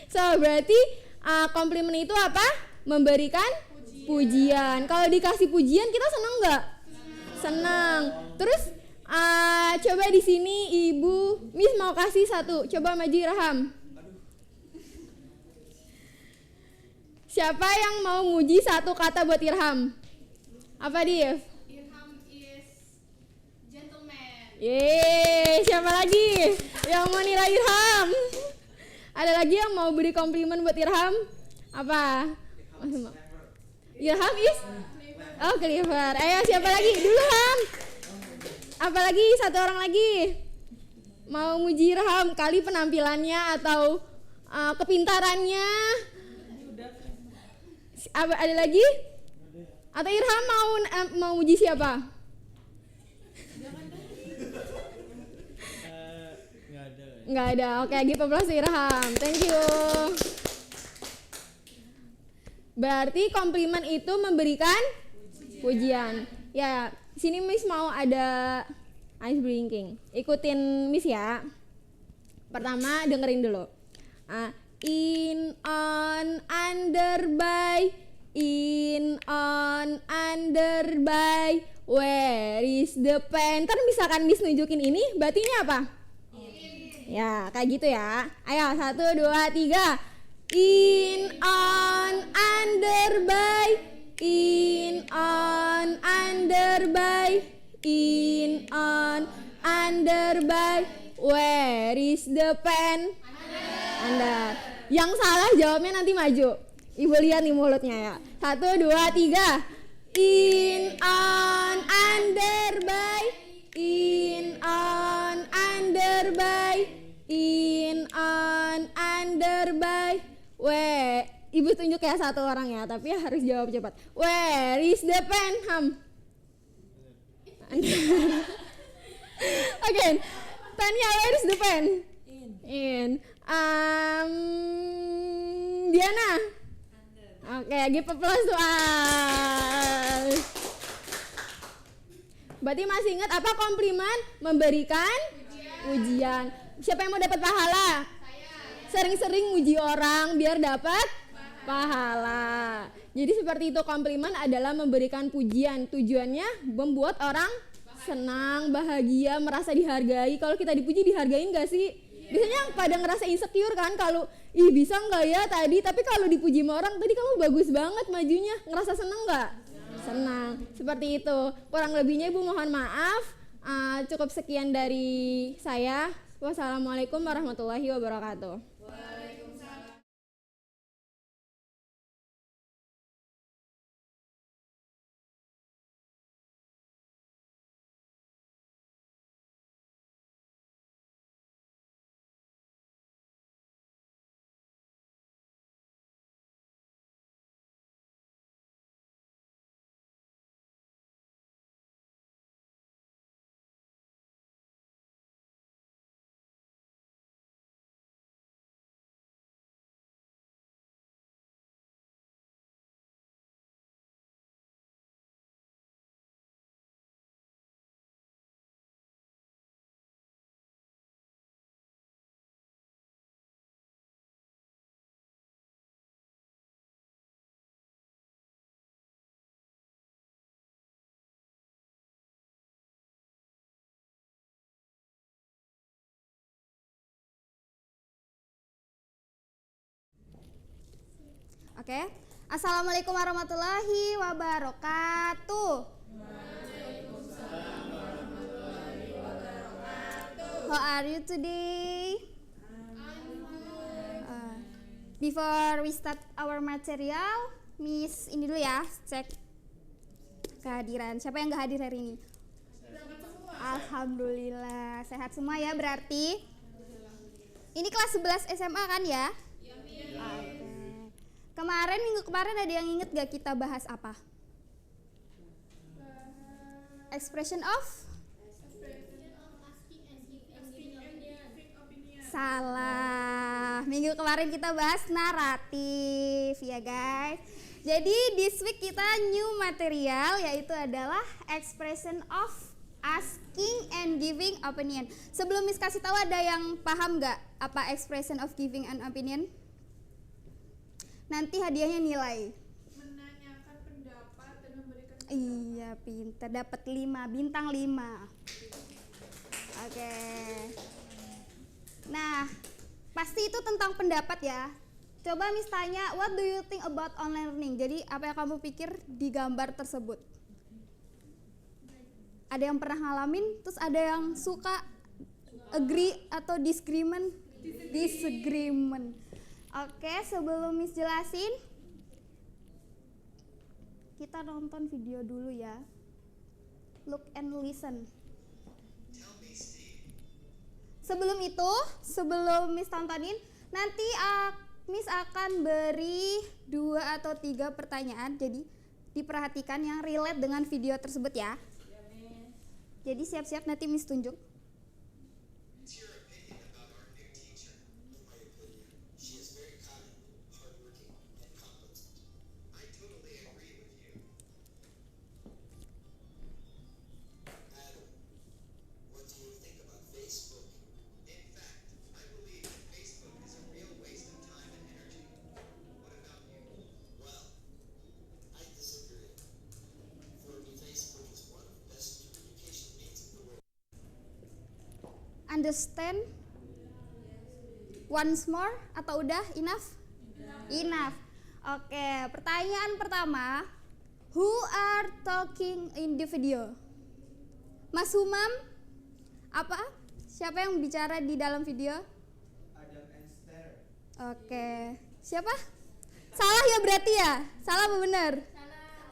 So, berarti komplimen itu apa? Memberikan pujian. Kalau dikasih pujian kita senang nggak? Senang. Terus coba di sini Ibu Miss mau kasih satu. Coba maju Irham. Siapa yang mau muji satu kata buat Irham? Apa dia? Irham is gentleman. Yeay, siapa lagi yang mau nilai Irham? Ada lagi yang mau beri komplimen buat Irham? Apa? Irham is? Oh, clever. Ayo, siapa lagi? Dulu, Ham. Apalagi satu orang lagi mau muji Irham, kali penampilannya atau kepintarannya. Ada lagi? Atau Irham mau muji siapa? Nggak ada. Oke, give applause Irham. Thank you. Berarti komplimen itu memberikan pujian. Ya, sini Miss mau ada ice breaking. Ikutin Miss ya. Pertama dengerin dulu. In, on, under, by. In, on, under, by. Where is the pen? Ntar misalkan Miss nunjukin ini, berarti ini apa? Ya, kayak gitu ya. Ayo, 1, 2, 3. In, on, under, by. In, on, under, by. In, on, under, by. Where is the pen? Under. Yang salah jawabnya nanti maju. Ibu lihat nih mulutnya ya. 1, 2, 3. In, on, under, by. In, on, under, by. In, on, under, by. Ibu tunjuk ditunjuk ya satu orang ya, tapi harus jawab cepat. Where is the pen, Ham? Again, Tanya, where is the pen? In. Diana. Oke, give applause to us. Berarti masih ingat apa komplimen? Memberikan ujian. Siapa yang mau dapat pahala? Sering-sering uji orang biar dapat pahala. Jadi seperti itu, komplimen adalah memberikan pujian. Tujuannya membuat orang senang, bahagia, merasa dihargai. Kalau kita dipuji, dihargain gak sih? Biasanya pada ngerasa insecure kan, kalau ih bisa nggak ya tadi, tapi kalau dipuji sama orang, tadi kamu bagus banget majunya, ngerasa seneng nggak? Senang. Seperti itu. Kurang lebihnya Ibu mohon maaf. Cukup sekian dari saya. Wassalamualaikum warahmatullahi wabarakatuh. Oke. Assalamualaikum warahmatullahi wabarakatuh. Waalaikumsalam warahmatullahi wabarakatuh. How are you today? I'm good. Before we start our material, Miss ini dulu ya, cek kehadiran. Siapa yang gak hadir hari ini? Alhamdulillah, sehat semua ya berarti. Ini kelas 11 SMA kan ya? Oke. Minggu kemarin ada yang inget gak kita bahas apa? Expression of? Salah. Minggu kemarin kita bahas naratif ya guys. Jadi this week kita new material, yaitu adalah expression of asking and giving opinion. Sebelum Miss kasih tahu, ada yang paham gak apa expression of giving an opinion? Nanti hadiahnya nilai. Menanyakan pendapat dan memberikan pendapat. Iya, pintar, dapat 5 bintang 5. Oke. Nah, pasti itu tentang pendapat ya. Coba Miss tanya, what do you think about online learning? Jadi apa yang kamu pikir di gambar tersebut? Ada yang pernah ngalamin, terus ada yang suka, agree atau disagreement? Disagreement. Oke, sebelum Miss jelasin, kita nonton video dulu ya. Look and listen. Sebelum itu, sebelum Miss tontonin, nanti Miss akan beri 2 atau 3 pertanyaan. Jadi diperhatikan yang relate dengan video tersebut ya. Jadi siap-siap nanti Miss tunjuk. Understand? Once more atau udah enough? Enough. Oke, pertanyaan pertama. Who are talking in the video? Mas Humam? Apa? Siapa yang bicara di dalam video? Adam and Esther. Oke. Siapa? Salah ya berarti ya? Salah apa benar?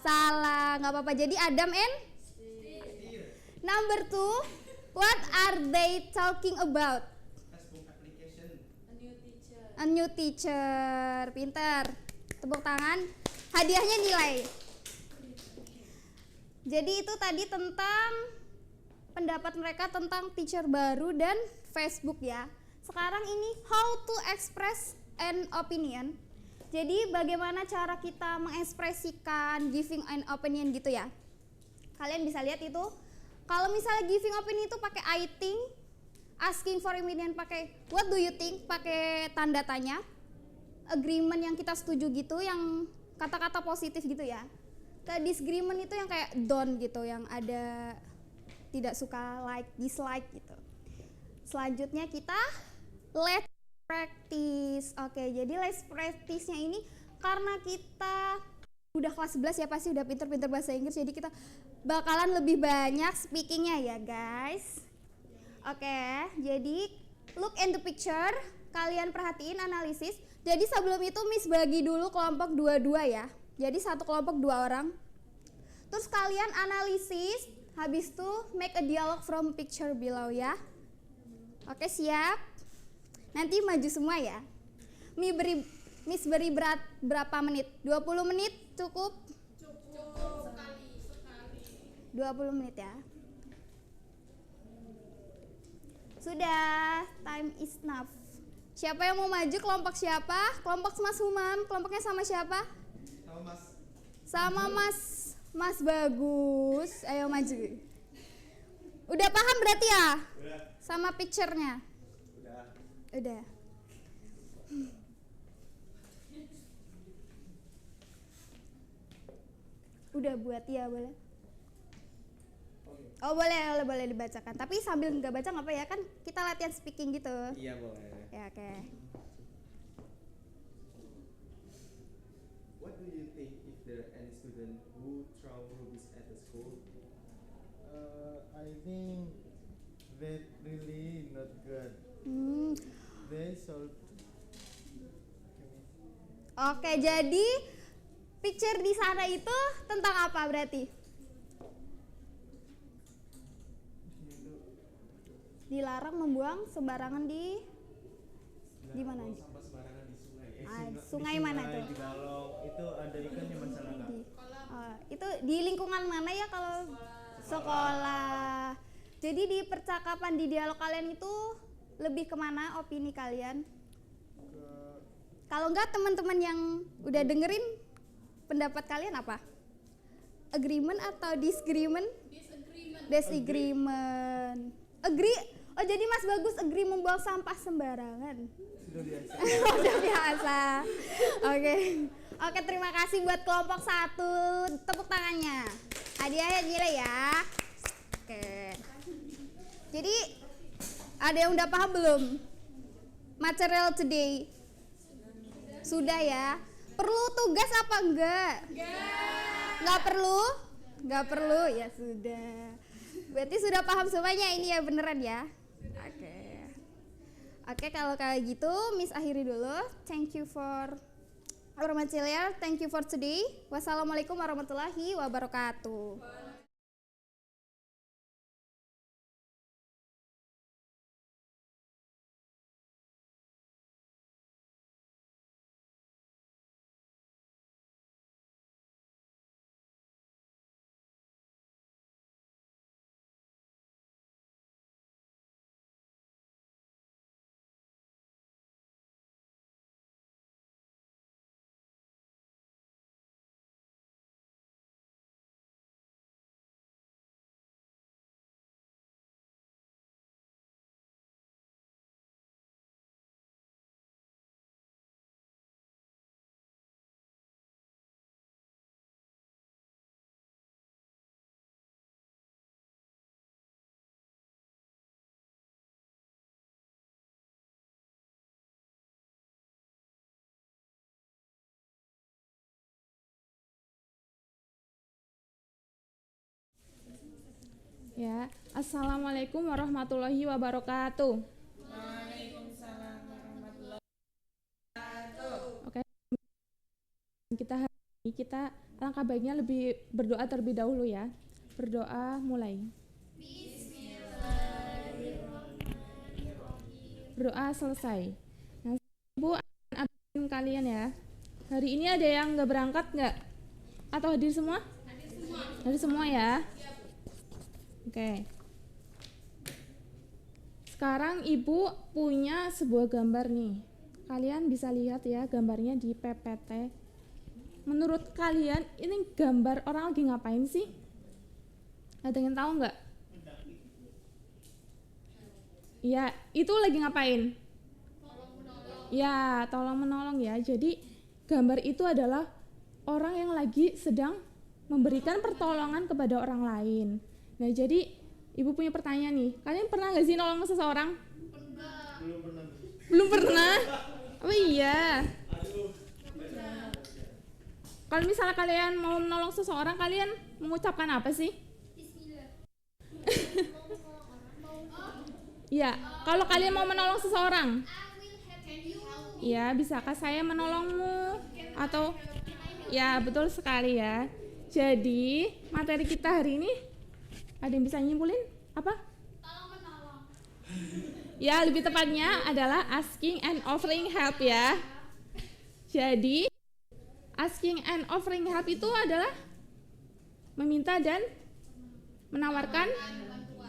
Salah, nggak apa-apa. Jadi Adam and Esther. Number 2. What are they talking about? Facebook application. A new teacher. A new teacher. Pintar. Tepuk tangan. Hadiahnya nilai. Jadi itu tadi tentang pendapat mereka tentang teacher baru dan Facebook ya. Sekarang ini how to express an opinion. Jadi bagaimana cara kita mengekspresikan giving an opinion gitu ya. Kalian bisa lihat itu. Kalau misalnya giving opinion itu pakai I think, asking for opinion pakai what do you think, pakai tanda tanya. Agreement yang kita setuju gitu, yang kata-kata positif gitu ya. Ke disagreement itu yang kayak don't gitu, yang ada tidak suka, like, dislike gitu. Selanjutnya kita let's practice. Oke, jadi let's practice-nya ini karena kita udah kelas 11 ya, pasti udah pinter-pinter bahasa Inggris, jadi kita bakalan lebih banyak speakingnya ya guys. Oke, jadi look in the picture, kalian perhatiin analisis. Jadi sebelum itu Miss bagi dulu kelompok 2-2 ya. Jadi satu kelompok 2 orang. Terus kalian analisis, habis itu make a dialogue from picture below ya. Oke, siap? Nanti maju semua ya. Miss beri berapa menit? 20 menit cukup? Cukup sekali. 20 menit ya. Sudah, time is enough. Siapa yang mau maju? Kelompok siapa? Kelompok Mas Humam. Kelompoknya sama siapa? Sama Mas. Sama Mas Bagus. Ayo maju. Udah paham berarti ya? Udah. Sama picture-nya? Udah. Udah buat ya, boleh? Oh boleh dibacakan. Tapi sambil nggak baca nggak apa ya, kan kita latihan speaking gitu. Iya boleh. Ya oke. What do you think if there are any student who throw rubies at the school? I think that really not good. They should. Oke, jadi picture di sana itu tentang apa berarti? Dilarang membuang sembarangan di mana? Sampah sembarangan di sungai. Sungai mana tuh? Di balong itu ada ikannya masalah nggak? Itu di lingkungan mana ya kalau sekolah? Jadi di percakapan di dialog kalian itu lebih kemana opini kalian? Kalau enggak teman-teman yang udah dengerin pendapat kalian apa? Agreement atau disagreement? Disagreement. Agree. Oh jadi Mas Bagus agree membuang sampah sembarangan. Sudah biasa. Udah biasa. Oke, terima kasih buat kelompok 1. Tepuk tangannya. Hadiahnya nilai ya. Oke. Jadi ada yang udah paham belum? Material today. Sudah ya. Perlu tugas apa enggak? Enggak perlu? Enggak perlu ya sudah. Berarti sudah paham semuanya ini ya, beneran ya? Oke, kalau kayak gitu Miss akhiri dulu. Thank you for our material. Thank you for today. Wassalamualaikum warahmatullahi wabarakatuh. Ya, Assalamualaikum warahmatullahi wabarakatuh. Waalaikumsalam warahmatullahi wabarakatuh. Oke, kita alangkah baiknya lebih berdoa terlebih dahulu ya. Berdoa mulai. Berdoa selesai. Nah, Ibu akan absen kalian ya. Hari ini ada yang nggak berangkat nggak? Atau hadir semua? Hadir semua ya. Oke. Sekarang Ibu punya sebuah gambar nih. Kalian bisa lihat ya gambarnya di PPT. Menurut kalian ini gambar orang lagi ngapain sih? Ada yang tahu nggak? Ya, itu lagi ngapain? Ya, tolong menolong ya. Jadi gambar itu adalah orang yang lagi sedang memberikan pertolongan kepada orang lain. Nah, jadi Ibu punya pertanyaan nih. Kalian pernah nggak sih nolong seseorang? Belum pernah. Oh iya. Kalau misalnya kalian mau menolong seseorang, kalian mengucapkan apa sih? Ya, kalau kalian mau menolong seseorang, ya bisakah saya menolongmu? Atau ya betul sekali ya. Jadi materi kita hari ini ada yang bisa nyimpulin apa? Tolong menolong. Ya lebih tepatnya adalah asking and offering help ya. Jadi asking and offering help itu adalah meminta dan menawarkan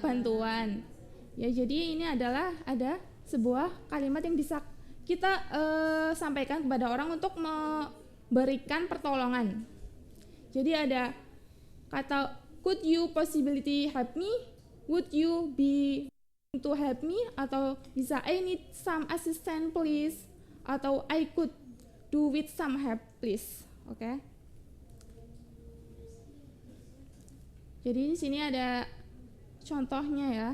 bantuan. Ya jadi ini adalah ada sebuah kalimat yang bisa kita sampaikan kepada orang untuk memberikan pertolongan. Jadi ada kata could you possibility help me? Would you be to help me? Atau bisa I need some assistance please? Atau I could do with some help please. Oke. Jadi di sini ada contohnya ya.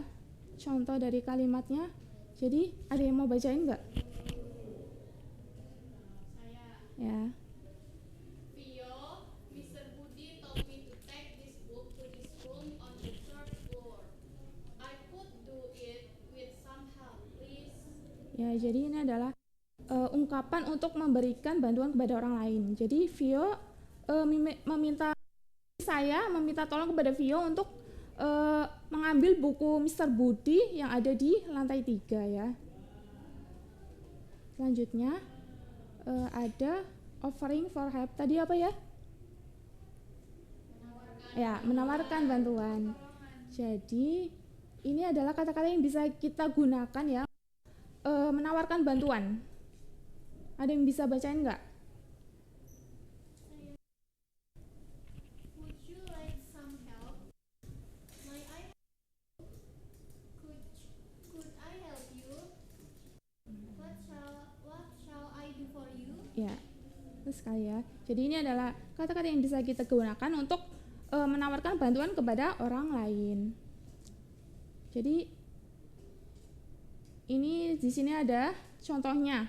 Contoh dari kalimatnya. Jadi ada yang mau bacain nggak? Saya. Ya. Vio, Mr. Budi told me to take this book to this room on the third floor. I could do it with some help, please. Ya, jadi ini adalah ungkapan untuk memberikan bantuan kepada orang lain. Jadi Vio meminta tolong kepada Vio untuk mengambil buku Mr. Budi yang ada di lantai 3 ya. Selanjutnya ada offering for help. Tadi apa ya? Menawarkan bantuan. Jadi ini adalah kata-kata yang bisa kita gunakan ya, menawarkan bantuan. Ada yang bisa bacain nggak? Would you like some help? May I help? Could I help you? What shall I do for you? Ya, betul sekali ya. Jadi ini adalah kata-kata yang bisa kita gunakan untuk menawarkan bantuan kepada orang lain. Jadi ini di sini ada contohnya.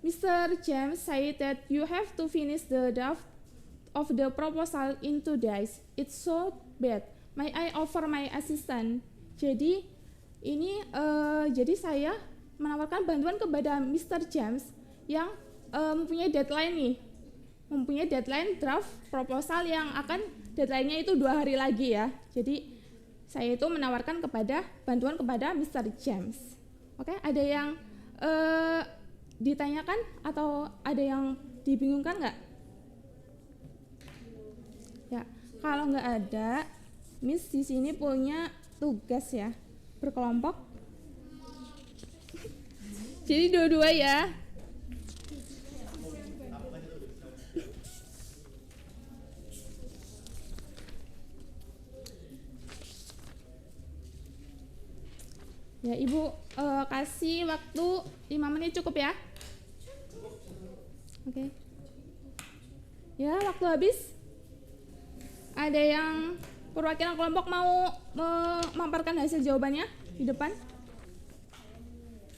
Mr. James said that you have to finish the draft of the proposal in 2 days. It's so bad. May I offer my assistant? Jadi ini jadi saya menawarkan bantuan kepada Mr. James yang mempunyai deadline draft proposal yang akan deadline-nya itu 2 hari lagi ya. Jadi saya itu menawarkan bantuan kepada Mr. James. Oke, ada yang ditanyakan atau ada yang dibingungkan nggak? Ya, kalau nggak ada, Miss di sini punya tugas ya, berkelompok. Jadi dua-dua ya. Ya, Ibu kasih waktu 5 menit cukup ya? Oke. Ya, waktu habis. Ada yang perwakilan kelompok mau memaparkan hasil jawabannya di depan?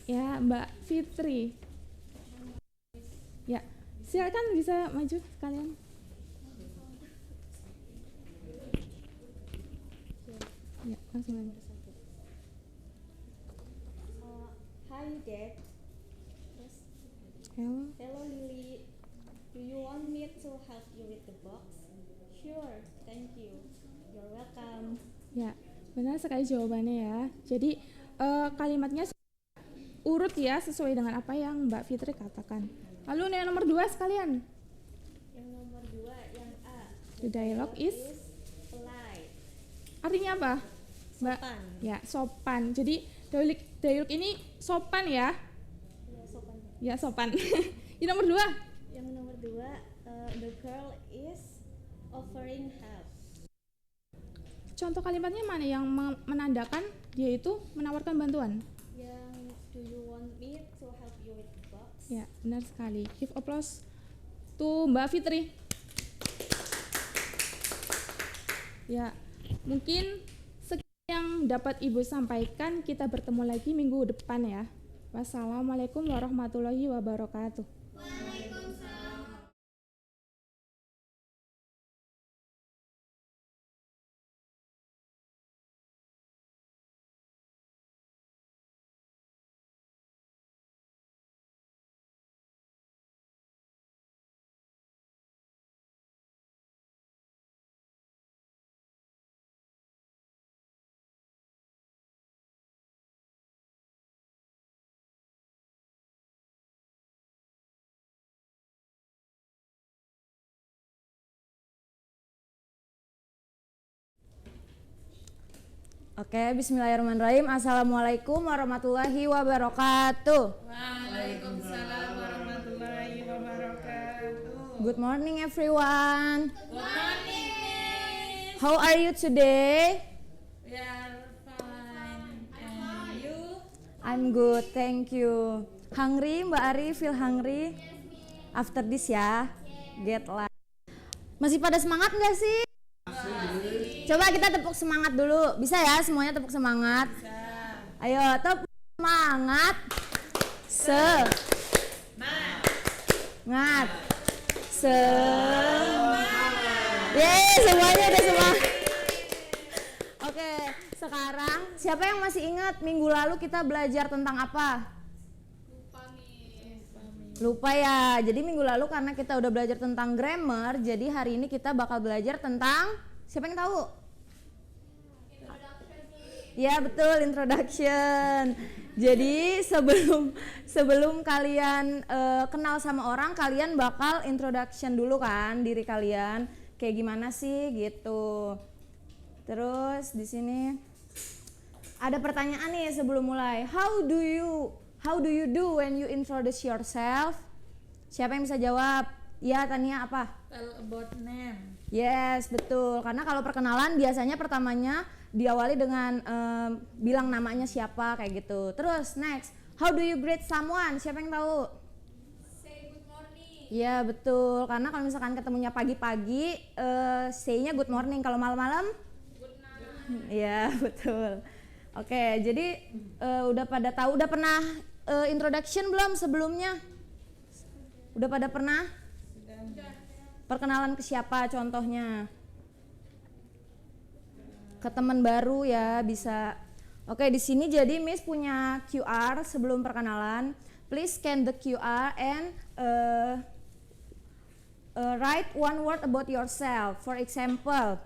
Ya, Mbak Fitri. Ya, silakan bisa maju sekalian. Ya, langsung aja. Hi Dad. Hello. Hello Lily. Do you want me to help you with the box? Sure, thank you. You're welcome. Ya, benar sekali jawabannya ya. Jadi kalimatnya diurut ya sesuai dengan apa yang Mbak Fitri katakan. Lalu yang nomor 2 sekalian. Yang nomor 2 yang A. The dialogue is polite. artinya apa? Mbak? Sopan. Ya, sopan. Jadi dialog ini sopan ya? Ya, sopan. Ya, sopan. Yang nomor 2. Yang nomor 2, the girl is offering help. Contoh kalimatnya mana yang menandakan dia itu menawarkan bantuan? Yang do you want me to help you with the box? Ya, benar sekali. Give applause to Mbak Fitri. Ya, mungkin sekian yang dapat Ibu sampaikan. Kita bertemu lagi minggu depan ya. Wassalamualaikum warahmatullahi wabarakatuh. Oke, bismillahirrahmanirrahim. Assalamualaikum warahmatullahi wabarakatuh. Waalaikumsalam warahmatullahi wabarakatuh. Good morning everyone. Good morning, Miss. How are you today? We are fine. And you? I'm good, thank you. Hungry, Mbak Ari? Feel hungry? After this ya, get lunch. Masih pada semangat nggak sih? Coba kita tepuk semangat dulu. Bisa ya semuanya tepuk semangat? Bisa. Ayo tepuk semangat. Semangat. Yeay, semuanya udah semangat. Oke, sekarang siapa yang masih ingat minggu lalu kita belajar tentang apa? Lupa ya. Jadi minggu lalu karena kita udah belajar tentang grammar, jadi hari ini kita bakal belajar tentang, siapa yang tahu? Ya betul, introduction. Jadi sebelum kalian kenal sama orang, kalian bakal introduction dulu kan diri kalian, kayak gimana sih gitu. Terus di sini ada pertanyaan nih sebelum mulai. How do you do when you introduce yourself? Siapa yang bisa jawab? Ya, Tania apa? Tell about name. Yes, betul. Karena kalau perkenalan biasanya pertamanya diawali dengan bilang namanya siapa kayak gitu. Terus next, how do you greet someone? Siapa yang tahu? Say good morning. Ya, betul. Karena kalau misalkan ketemunya pagi-pagi, say-nya good morning. Kalau malam-malam? Good night. Ya, betul. Oke, jadi udah pada tahu, udah pernah introduction belum sebelumnya? Udah pada pernah? Perkenalan ke siapa contohnya? Ke teman baru ya bisa. Oke, di sini jadi Miss punya QR sebelum perkenalan. Please scan the QR and write one word about yourself. For example,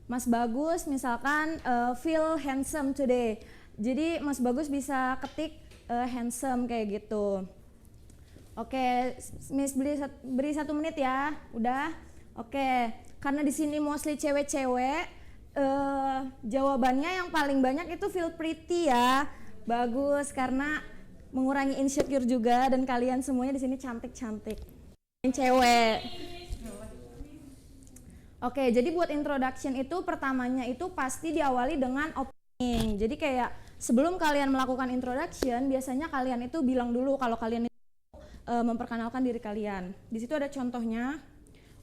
Mas Bagus misalkan feel handsome today. Jadi Mas Bagus bisa ketik handsome kayak gitu. Oke, Miss beri 1 menit ya. Udah? Oke. Karena di sini mostly cewek-cewek, jawabannya yang paling banyak itu feel pretty ya. Bagus karena mengurangi insecure juga dan kalian semuanya di sini cantik-cantik. Cewek. Oke, jadi buat introduction itu pertamanya itu pasti diawali dengan opening. Jadi kayak sebelum kalian melakukan introduction, biasanya kalian itu bilang dulu kalau kalian itu memperkenalkan diri kalian. Di situ ada contohnya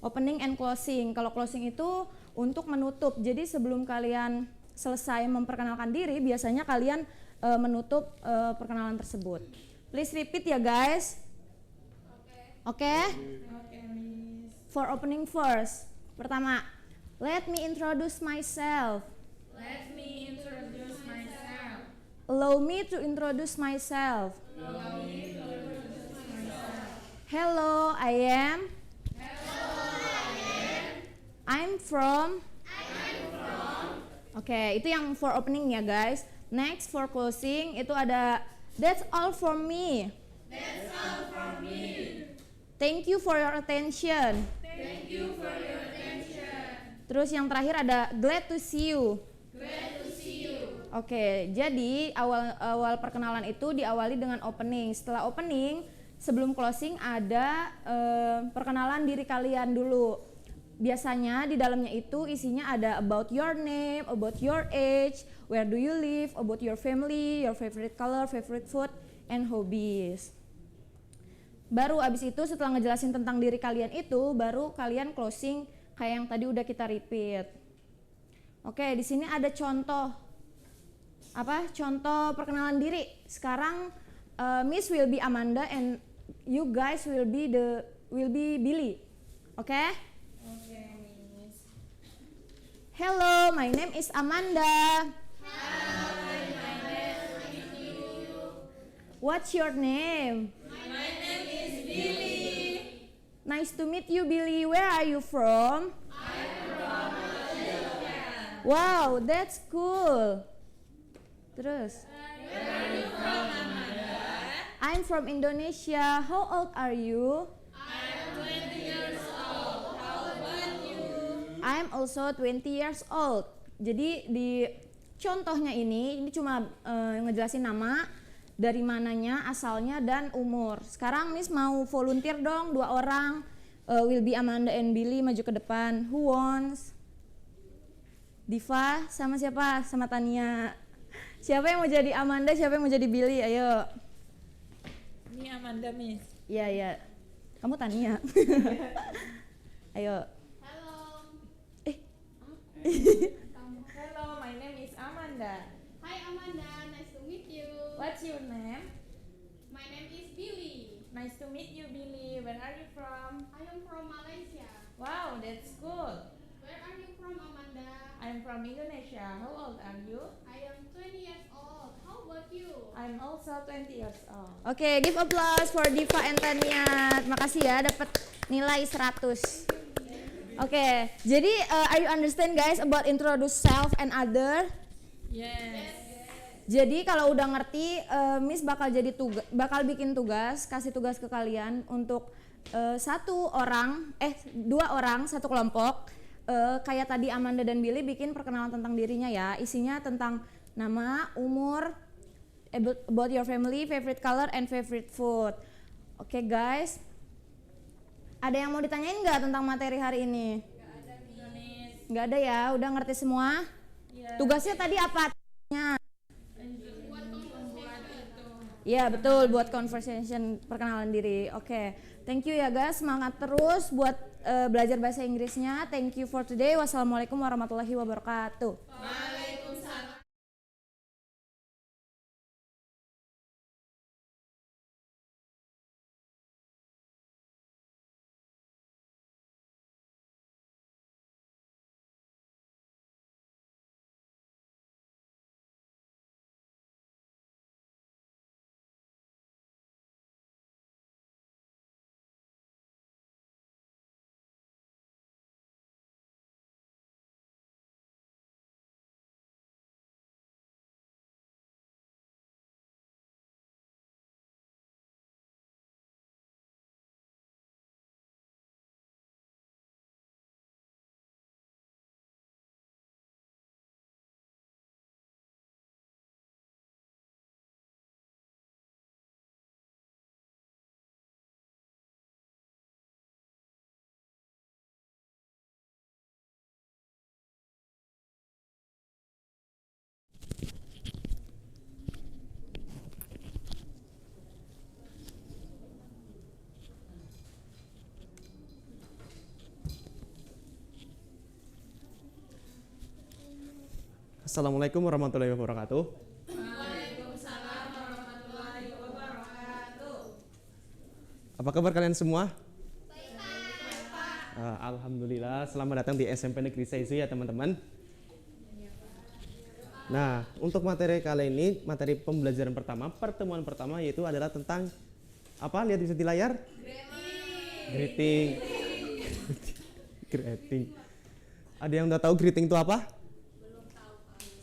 opening and closing. Kalau closing itu untuk menutup. Jadi sebelum kalian selesai memperkenalkan diri, biasanya kalian menutup perkenalan tersebut. Please repeat ya guys. Oke? For opening first. Pertama, let me introduce myself. Let me introduce myself. Allow me to introduce myself. Allow me to introduce myself. Hello, I am. I'm from. Oke, itu yang for opening ya guys. Next for closing itu ada That's all from me. Thank you for your attention. Terus yang terakhir ada glad to see you. Oke, jadi awal perkenalan itu diawali dengan opening. Setelah opening, sebelum closing ada perkenalan diri kalian dulu. Biasanya di dalamnya itu isinya ada about your name, about your age, where do you live, about your family, your favorite color, favorite food, and hobbies. Baru abis itu setelah ngejelasin tentang diri kalian itu, baru kalian closing kayak yang tadi udah kita repeat. Oke, di sini ada contoh contoh perkenalan diri. Sekarang Miss will be Amanda and you guys will be Billy. Oke? Miss. Hello, my name is Amanda. Hi, my name is you. What's your name? My name is Billy. Nice to meet you, Billy. Where are you from? I'm from Malaysia. Wow, that's cool. Terus? Where are you from, Amanda? I'm from Indonesia. How old are you? I'm 20 years old. How about you? I'm also 20 years old. Jadi di contohnya ini cuma ngejelasin nama, dari mananya, asalnya, dan umur. Sekarang Miss mau volunteer dong, 2 orang. Will be Amanda and Billy maju ke depan. Who wants? Diva sama siapa? Sama Tania. Siapa yang mau jadi Amanda, siapa yang mau jadi Billy? Ayo. Ini Amanda, Miss. Iya. Kamu Tania. Ayo. Hello. Hello, my name is Amanda. Hi Amanda, nice to meet you. What's your name? My name is Billy. Nice to meet you, Billy. Where are you from? I am from Malaysia. Wow, that's cool. Where are you from, Amanda? I'm from Indonesia. How old are you? I am 20 years old. How about you? I'm also 20 years old. Oke, give applause for Diva and Tania. Terima kasih ya, dapat nilai 100. Oke, jadi are you understand guys about introduce self and other? Yes. Jadi kalau udah ngerti, Miss bakal bikin tugas, kasih tugas ke kalian untuk 2 orang satu kelompok. Kayak tadi Amanda dan Billy bikin perkenalan tentang dirinya ya. Isinya tentang nama, umur, about your family, favorite color, and favorite food. Oke guys, ada yang mau ditanyain nggak tentang materi hari ini? Nggak ada ya, udah ngerti semua? Tugasnya tadi apa? Ya betul, buat conversation perkenalan diri. Oke, thank you ya guys, semangat terus buat belajar bahasa Inggrisnya. Thank you for today. Wassalamualaikum warahmatullahi wabarakatuh. Waalaikumsalam. Assalamualaikum warahmatullahi wabarakatuh. Waalaikumsalam warahmatullahi wabarakatuh. Apa kabar kalian semua? Alhamdulillah, selamat datang di SMP Negeri Seisu ya teman-teman. Nah, untuk materi kali ini, materi pembelajaran pertama, pertemuan pertama yaitu adalah tentang apa? Lihat bisa di layar? Greeting. Greeting. Ada yang udah tahu greeting itu apa?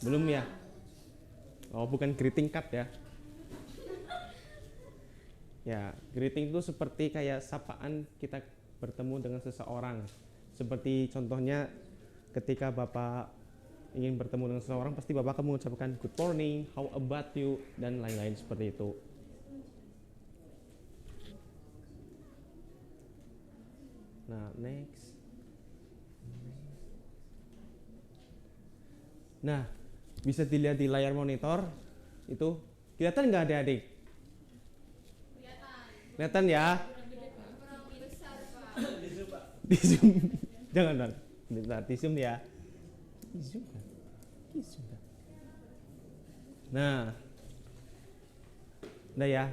Belum ya? Oh, bukan greeting card ya. Ya, greeting itu seperti kayak sapaan kita bertemu dengan seseorang. Seperti contohnya ketika Bapak ingin bertemu dengan seseorang, pasti Bapak akan mengucapkan good morning, how about you, dan lain-lain seperti itu. Nah, next. Nah, bisa dilihat di layar monitor itu, kelihatan nggak adik-adik? Kelihatan ya? Di zoom. Jangan dong. Bentar, di zoom ya. Di zoom. Nah, udah ya.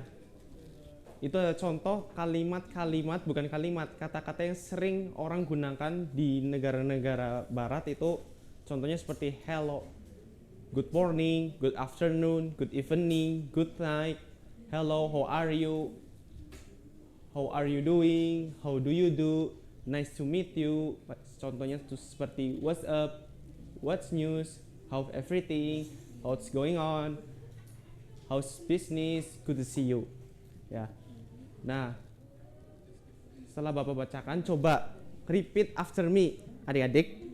Itu ada contoh kalimat-kalimat, bukan kalimat, kata-kata yang sering orang gunakan di negara-negara barat itu. Contohnya seperti hello, good morning, good afternoon, good evening, good night, hello, how are you? How are you doing? How do you do? Nice to meet you. Contohnya seperti what's up? What's news? How's everything? What's going on? How's business? Good to see you. Ya. Nah, setelah Bapak bacakan, coba repeat after me, adik-adik.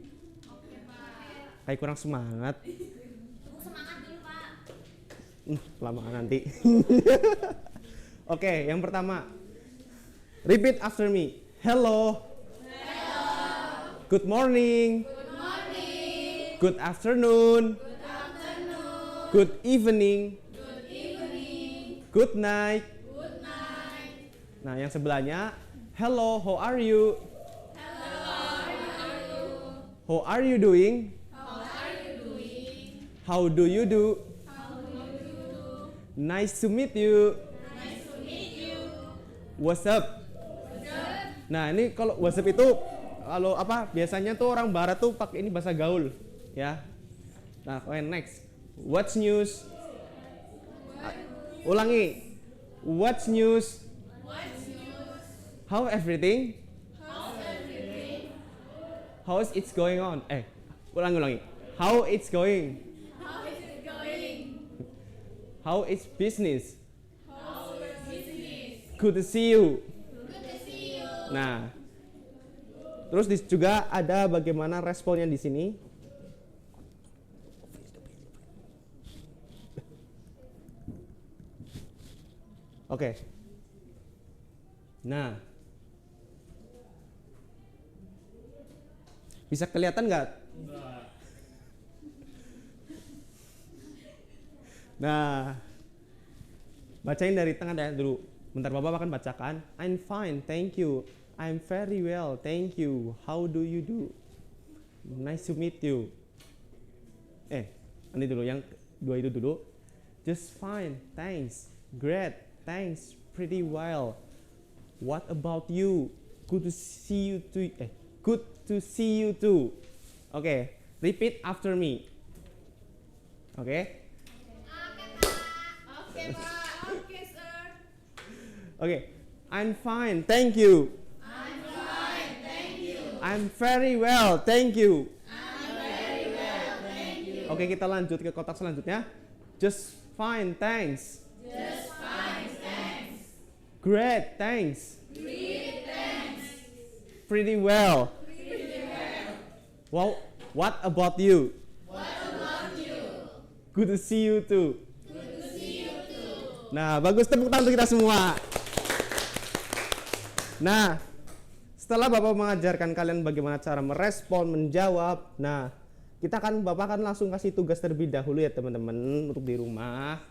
Kayak kurang semangat. Semangat dulu, Pak. Lama nanti. Oke, yang pertama. Repeat after me. Hello. Hello. Good morning. Good morning. Good afternoon. Good afternoon. Good evening. Good evening. Good night. Good night. Nah, yang sebelahnya. Hello, how are you? Hello, how are you? How are you doing? How are you doing? How do you do? How do you do? Nice to meet you. Nice to meet you. What's up? Nah, ini kalau WhatsApp itu kalau apa biasanya tuh orang barat tuh pakai ini bahasa gaul, ya. Nah, next. What's news? Ulangi. What's news? What's news? How everything? How's everything? How's it's going on? Ulangi. How it's going? How is it going? How is business? How's your business? Good to see you. Good to see you. Nah, terus juga ada bagaimana responnya di sini. Oke. Nah, bisa kelihatan nggak? Nah, bacain dari tengah dulu. Bentar, Bapak akan bacakan. I'm fine, thank you. I'm very well, thank you. How do you do? Nice to meet you. Nanti dulu, yang dua itu dulu. Just fine, thanks. Great, thanks. Pretty well. What about you? Good to see you too. Good to see you too. Oke, repeat after me. Oke? Oke, Pak. Oke, sir. Oke, I'm fine, thank you. I'm fine, thank you. I'm very well, thank you. I'm very well, thank you. Oke, kita lanjut ke kotak selanjutnya. Just fine, thanks. Just fine, thanks. Great, thanks. Great, thanks. Pretty well. Pretty well. Well, what about you? What about you? Good to see you too. Good to see you too. Nah, bagus, tepuk tangan untuk kita semua. Nah, setelah Bapak mengajarkan kalian bagaimana cara merespon, menjawab, nah, Bapak akan langsung kasih tugas terlebih dahulu ya teman-teman untuk di rumah.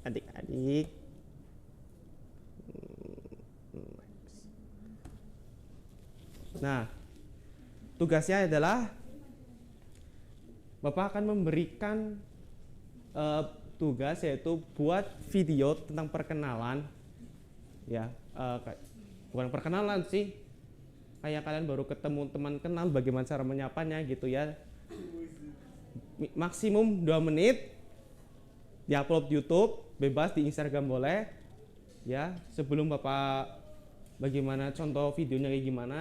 Adik-adik. Nah, tugasnya adalah Bapak akan memberikan tugas yaitu buat video tentang perkenalan, ya, bukan perkenalan sih, kayak kalian baru ketemu teman kenal, bagaimana cara menyapanya gitu ya. Maksimum 2 menit, diupload YouTube, bebas di Instagram boleh, ya. Sebelum Bapak bagaimana contoh videonya kayak gimana,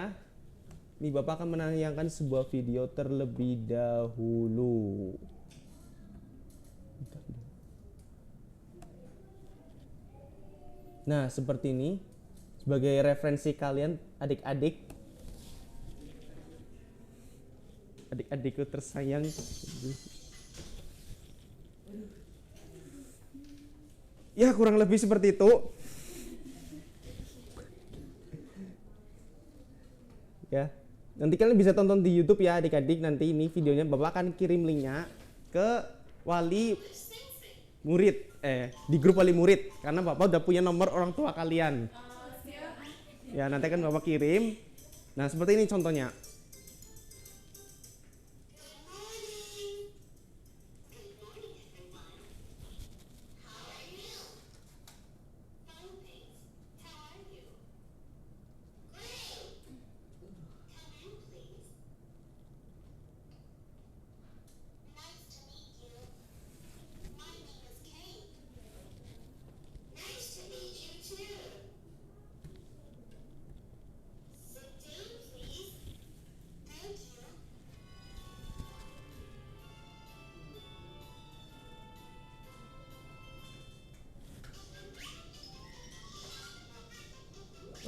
nih Bapak akan menayangkan sebuah video terlebih dahulu. Nah, seperti ini sebagai referensi kalian adik-adik. Adik-adikku tersayang. Ya, kurang lebih seperti itu. Ya, nanti kalian bisa tonton di YouTube ya adik-adik. Nanti ini videonya Bapak akan kirim linknya ke wali murid, di grup wali murid, karena Bapak udah punya nomor orang tua kalian. Ya, nanti akan Bapak kirim. Nah, seperti ini contohnya.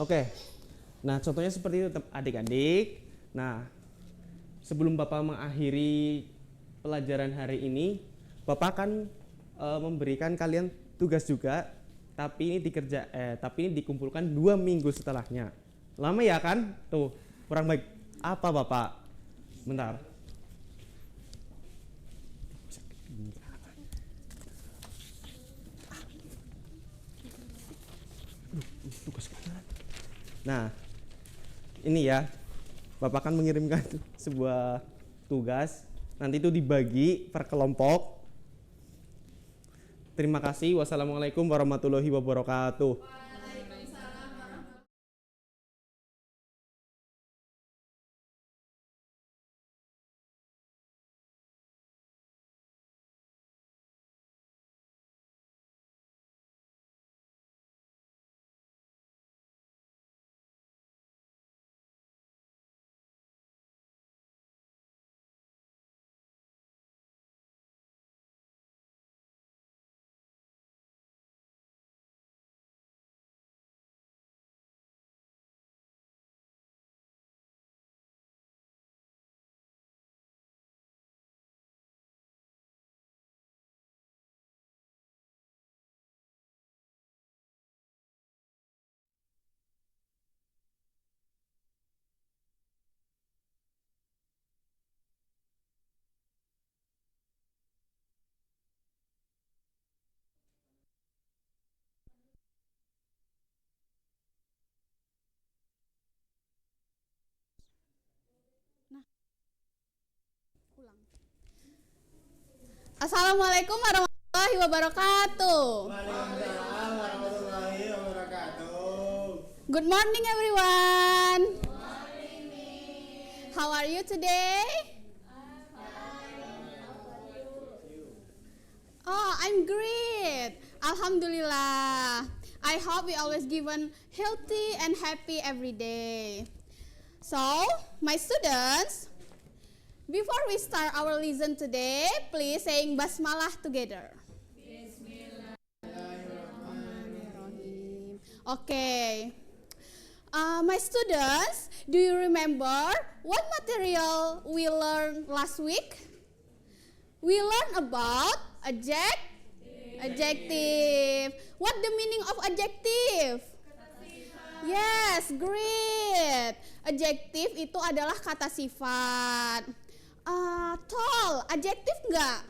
Oke, nah contohnya seperti itu adik-adik. Nah, sebelum Bapak mengakhiri pelajaran hari ini, Bapak akan memberikan kalian tugas juga, tapi ini dikumpulkan 2 minggu setelahnya. Lama ya kan? Tuh, kurang baik. Apa Bapak? Bentar. Tugas kalian. Nah, ini ya, Bapak akan mengirimkan sebuah tugas, nanti itu dibagi per kelompok. Terima kasih. Wassalamualaikum warahmatullahi wabarakatuh. Assalamualaikum warahmatullahi wabarakatuh. Waalaikumsalam warahmatullahi wabarakatuh. Good morning everyone. How are you today? Oh, I'm great. Alhamdulillah. I hope we always given healthy and happy every day. So, my students, before we start our lesson today, please saying basmalah together. Bismillahirrahmanirrahim. Okay. My students, do you remember what material we learned last week? We learned about adjective. What the meaning of adjective? Yes, great. Adjective itu adalah kata sifat. Tall, adjektif enggak?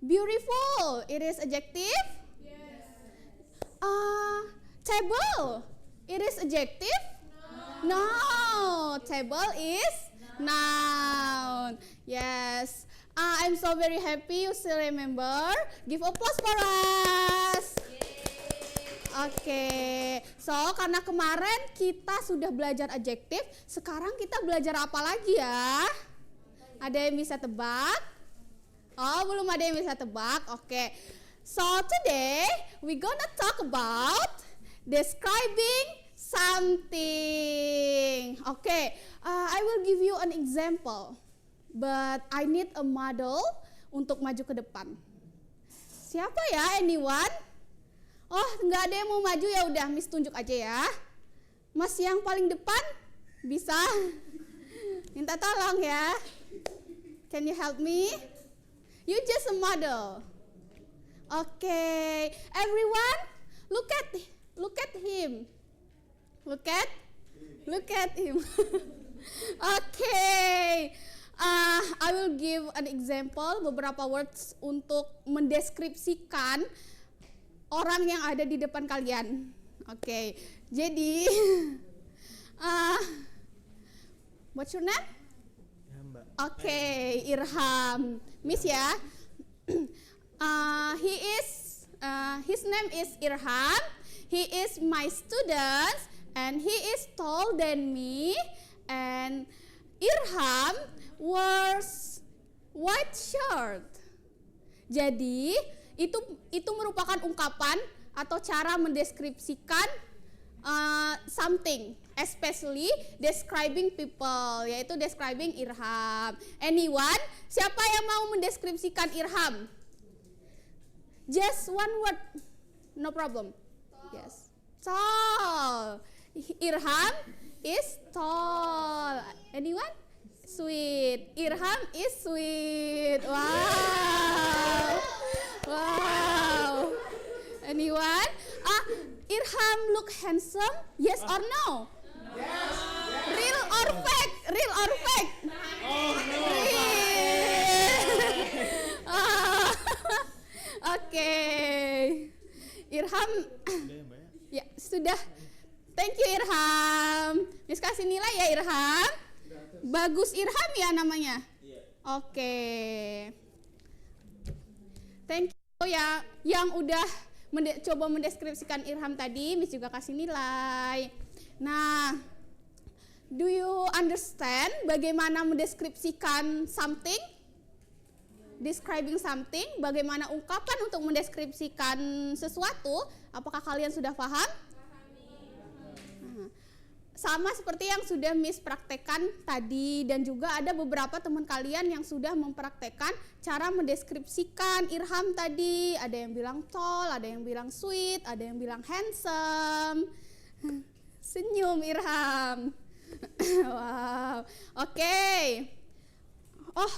Beautiful, it is adjective? Table, it is adjective? No, table is noun. Yes. I'm so very happy you still remember. Give applause for us. Oke, so karena kemarin kita sudah belajar adjektif, sekarang kita belajar apa lagi ya? Ada yang bisa tebak? Oh, belum ada yang bisa tebak. Oke. So today we gonna talk about describing something. Okay, I will give you an example, but I need a model untuk maju ke depan. Siapa ya, anyone? Oh, nggak ada yang mau maju, ya udah Miss tunjuk aja ya. Mas yang paling depan bisa minta tolong ya. Can you help me? You just a model. Okay, everyone, look at him. Look at him. Okay. I will give an example, beberapa words untuk mendeskripsikan orang yang ada di depan kalian. Oke, jadi what's your name? Oke, Irham. Miss ya. His name is Irham. He is my student and he is taller than me. And Irham wears white shirt. Jadi itu merupakan ungkapan atau cara mendeskripsikan something, especially describing people, yaitu describing Irham. Anyone? Siapa yang mau mendeskripsikan Irham? Just one word, no problem. Yes, tall. Irham is tall. Anyone? Sweet. Irham is sweet. Wow. Wow. Anyone? Irham look handsome? Yes or no? Yes. Real or fake? Real or fake? Oh no. Oke. Irham. Ya, sudah. Thank you Irham. Miss kasih nilai ya Irham. Bagus Irham ya namanya. Oke. Thank you ya yang udah coba mendeskripsikan Irham tadi. Miss juga kasih nilai. Nah, do you understand bagaimana mendeskripsikan something? Describing something, bagaimana ungkapan untuk mendeskripsikan sesuatu? Apakah kalian sudah paham? Sama seperti yang sudah Miss praktekkan tadi, dan juga ada beberapa teman kalian yang sudah mempraktekkan cara mendeskripsikan Irham tadi. Ada yang bilang tall, ada yang bilang sweet, ada yang bilang handsome. Senyum Irham. Wow. Oke. Oh,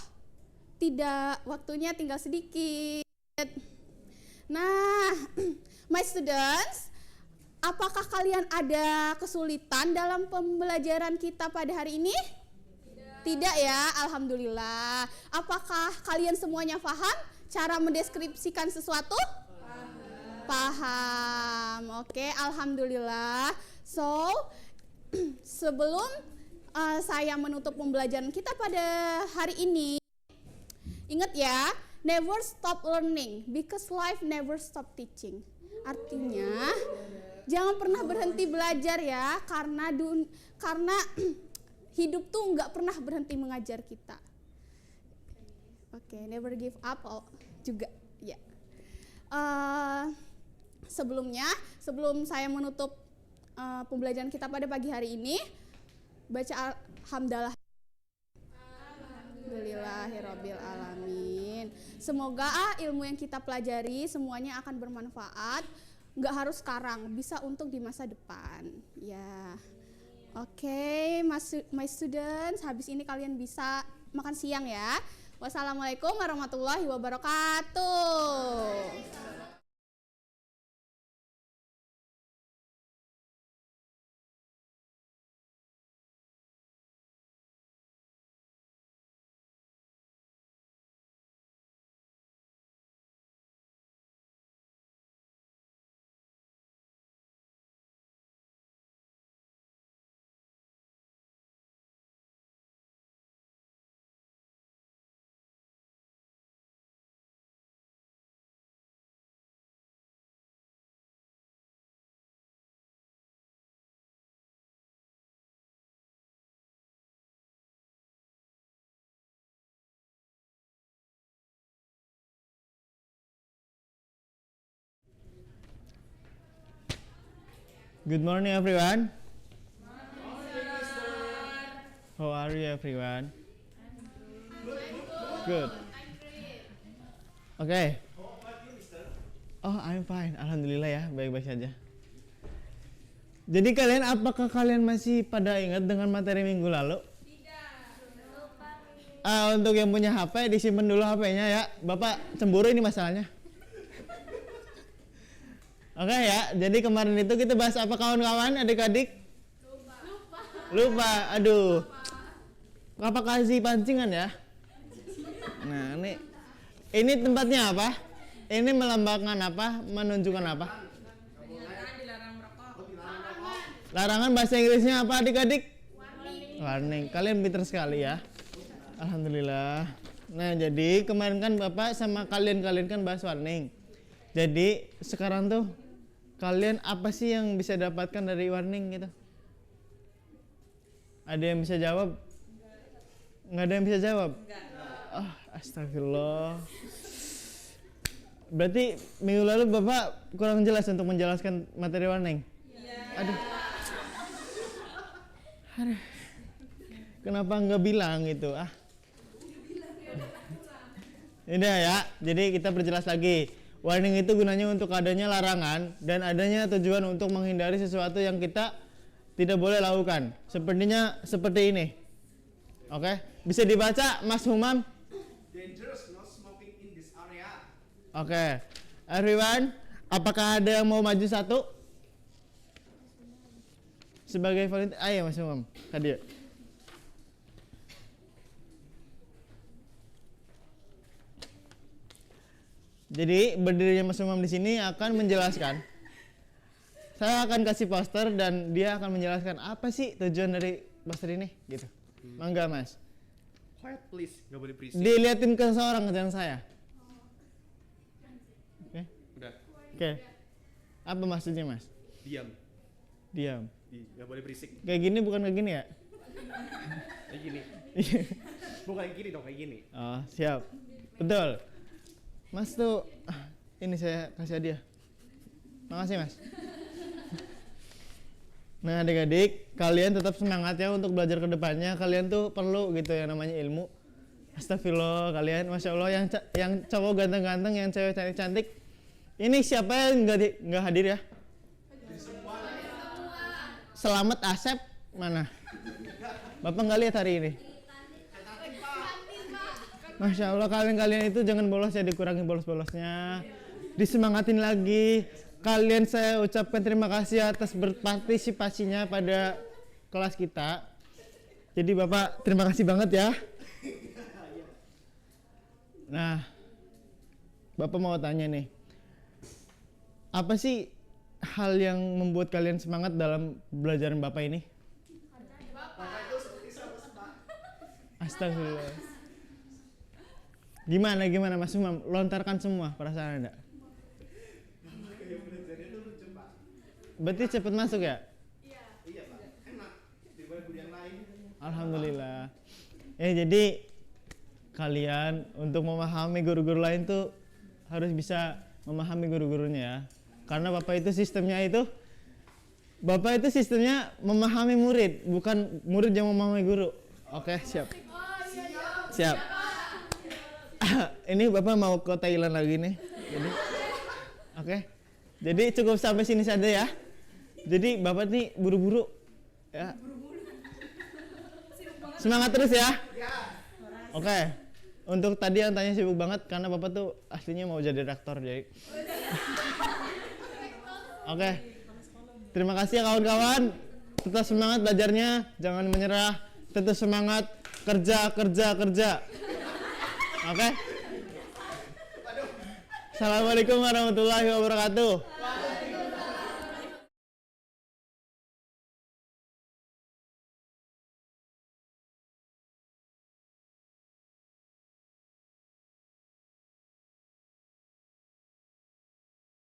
tidak, waktunya tinggal sedikit. Nah, my students, apakah kalian ada kesulitan dalam pembelajaran kita pada hari ini? Tidak ya, alhamdulillah. Apakah kalian semuanya paham cara mendeskripsikan sesuatu? Paham. Oke, alhamdulillah. So, sebelum saya menutup pembelajaran kita pada hari ini, ingat ya, never stop learning because life never stop teaching. Artinya, jangan pernah berhenti belajar ya, karena hidup tuh nggak pernah berhenti mengajar kita. Oke, never give up juga ya. Sebelum saya menutup pembelajaran kita pada pagi hari ini, baca alhamdulillah. Alhamdulillahirabbil alamin. Semoga ilmu yang kita pelajari semuanya akan bermanfaat. Nggak harus sekarang, bisa untuk di masa depan. Ya, oke, my students, habis ini kalian bisa makan siang ya. Wassalamualaikum warahmatullahi wabarakatuh. Good morning, everyone. How are you, everyone? Good. Okay. Oh, I'm fine. Alhamdulillah ya, baik-baik saja. Jadi apakah kalian masih pada ingat dengan materi minggu lalu? Untuk yang punya HP, disimpan dulu HP-nya ya. Bapak cemburu ini masalahnya. Oke ya, jadi kemarin itu kita bahas apa kawan-kawan, adik-adik? Lupa. Aduh. Apa kasih pancingan ya? Nah, ini tempatnya apa? Ini melambangkan apa? Menunjukkan apa? Larangan bahasa Inggrisnya apa adik-adik? Warning. Kalian pintar sekali ya. Alhamdulillah. Nah, jadi kemarin kan Bapak sama kalian kan bahas warning. Jadi sekarang tuh kalian apa sih yang bisa dapatkan dari warning gitu? Ada yang bisa jawab? Nggak ada yang bisa jawab? Oh, astagfirullah. Berarti minggu lalu Bapak kurang jelas untuk menjelaskan materi warning? Aduh. Kenapa nggak bilang gitu? Ini ya, jadi kita perjelas lagi. Warning itu gunanya untuk adanya larangan dan adanya tujuan untuk menghindari sesuatu yang kita tidak boleh lakukan. Seperti ini. Oke, bisa dibaca Mas Humam? Dangerous not smoking in this area. Oke, everyone, apakah ada yang mau maju satu? Sebagai volunteer, ayo Mas Umam, hadir. Jadi berdirinya Mas Umam di sini akan menjelaskan. Saya akan kasih poster dan dia akan menjelaskan apa sih tujuan dari poster ini, gitu. Mangga Mas. Quiet please, nggak boleh berisik. Dilihatin ke seorang dan saya. Oke. Udah. Oke. Apa maksudnya Mas? Diam. Nggak boleh berisik. Kayak gini bukan kayak gini ya? Kayak gini. Bukan kayak gini dong, kayak gini. Oh, siap. Betul. Mas tuh, ini saya kasih hadiah. Makasih Mas. Nah adik-adik, kalian tetap semangat ya untuk belajar ke depannya. Kalian tuh perlu gitu yang namanya ilmu. Astagfirullah kalian, Masya Allah yang cowok ganteng-ganteng, yang cewek cantik-cantik. Ini siapa yang nggak hadir ya? Selamat Asep mana? Bapak nggak lihat hari ini? Masya Allah kalian itu jangan bolos ya, dikurangi bolos-bolosnya. Disemangatin lagi. Kalian saya ucapkan terima kasih atas berpartisipasinya pada kelas kita. Jadi Bapak terima kasih banget ya. Nah, Bapak mau tanya nih. Apa sih hal yang membuat kalian semangat dalam belajaran Bapak ini? Astagfirullah. Gimana Mas Umam? Lontarkan semua perasaan Anda. Berarti cepat masuk ya? Iya Pak, enak daripada guru yang lain. Alhamdulillah. Jadi kalian untuk memahami guru-guru lain tuh harus bisa memahami guru-gurunya ya. Karena Bapak itu sistemnya memahami murid, bukan murid yang memahami guru. Oke, siap. Siap. Ini Bapak mau ke Thailand lagi nih. Jadi oke. Jadi cukup sampai sini saja ya. Jadi Bapak nih buru-buru ya. Semangat terus ya. Oke. Untuk tadi yang tanya sibuk banget karena Bapak tuh aslinya mau jadi rektor jadi. Oke. Terima kasih ya kawan-kawan. Tetap semangat belajarnya, jangan menyerah. Tetap semangat kerja. Oke. Assalamualaikum warahmatullahi wabarakatuh.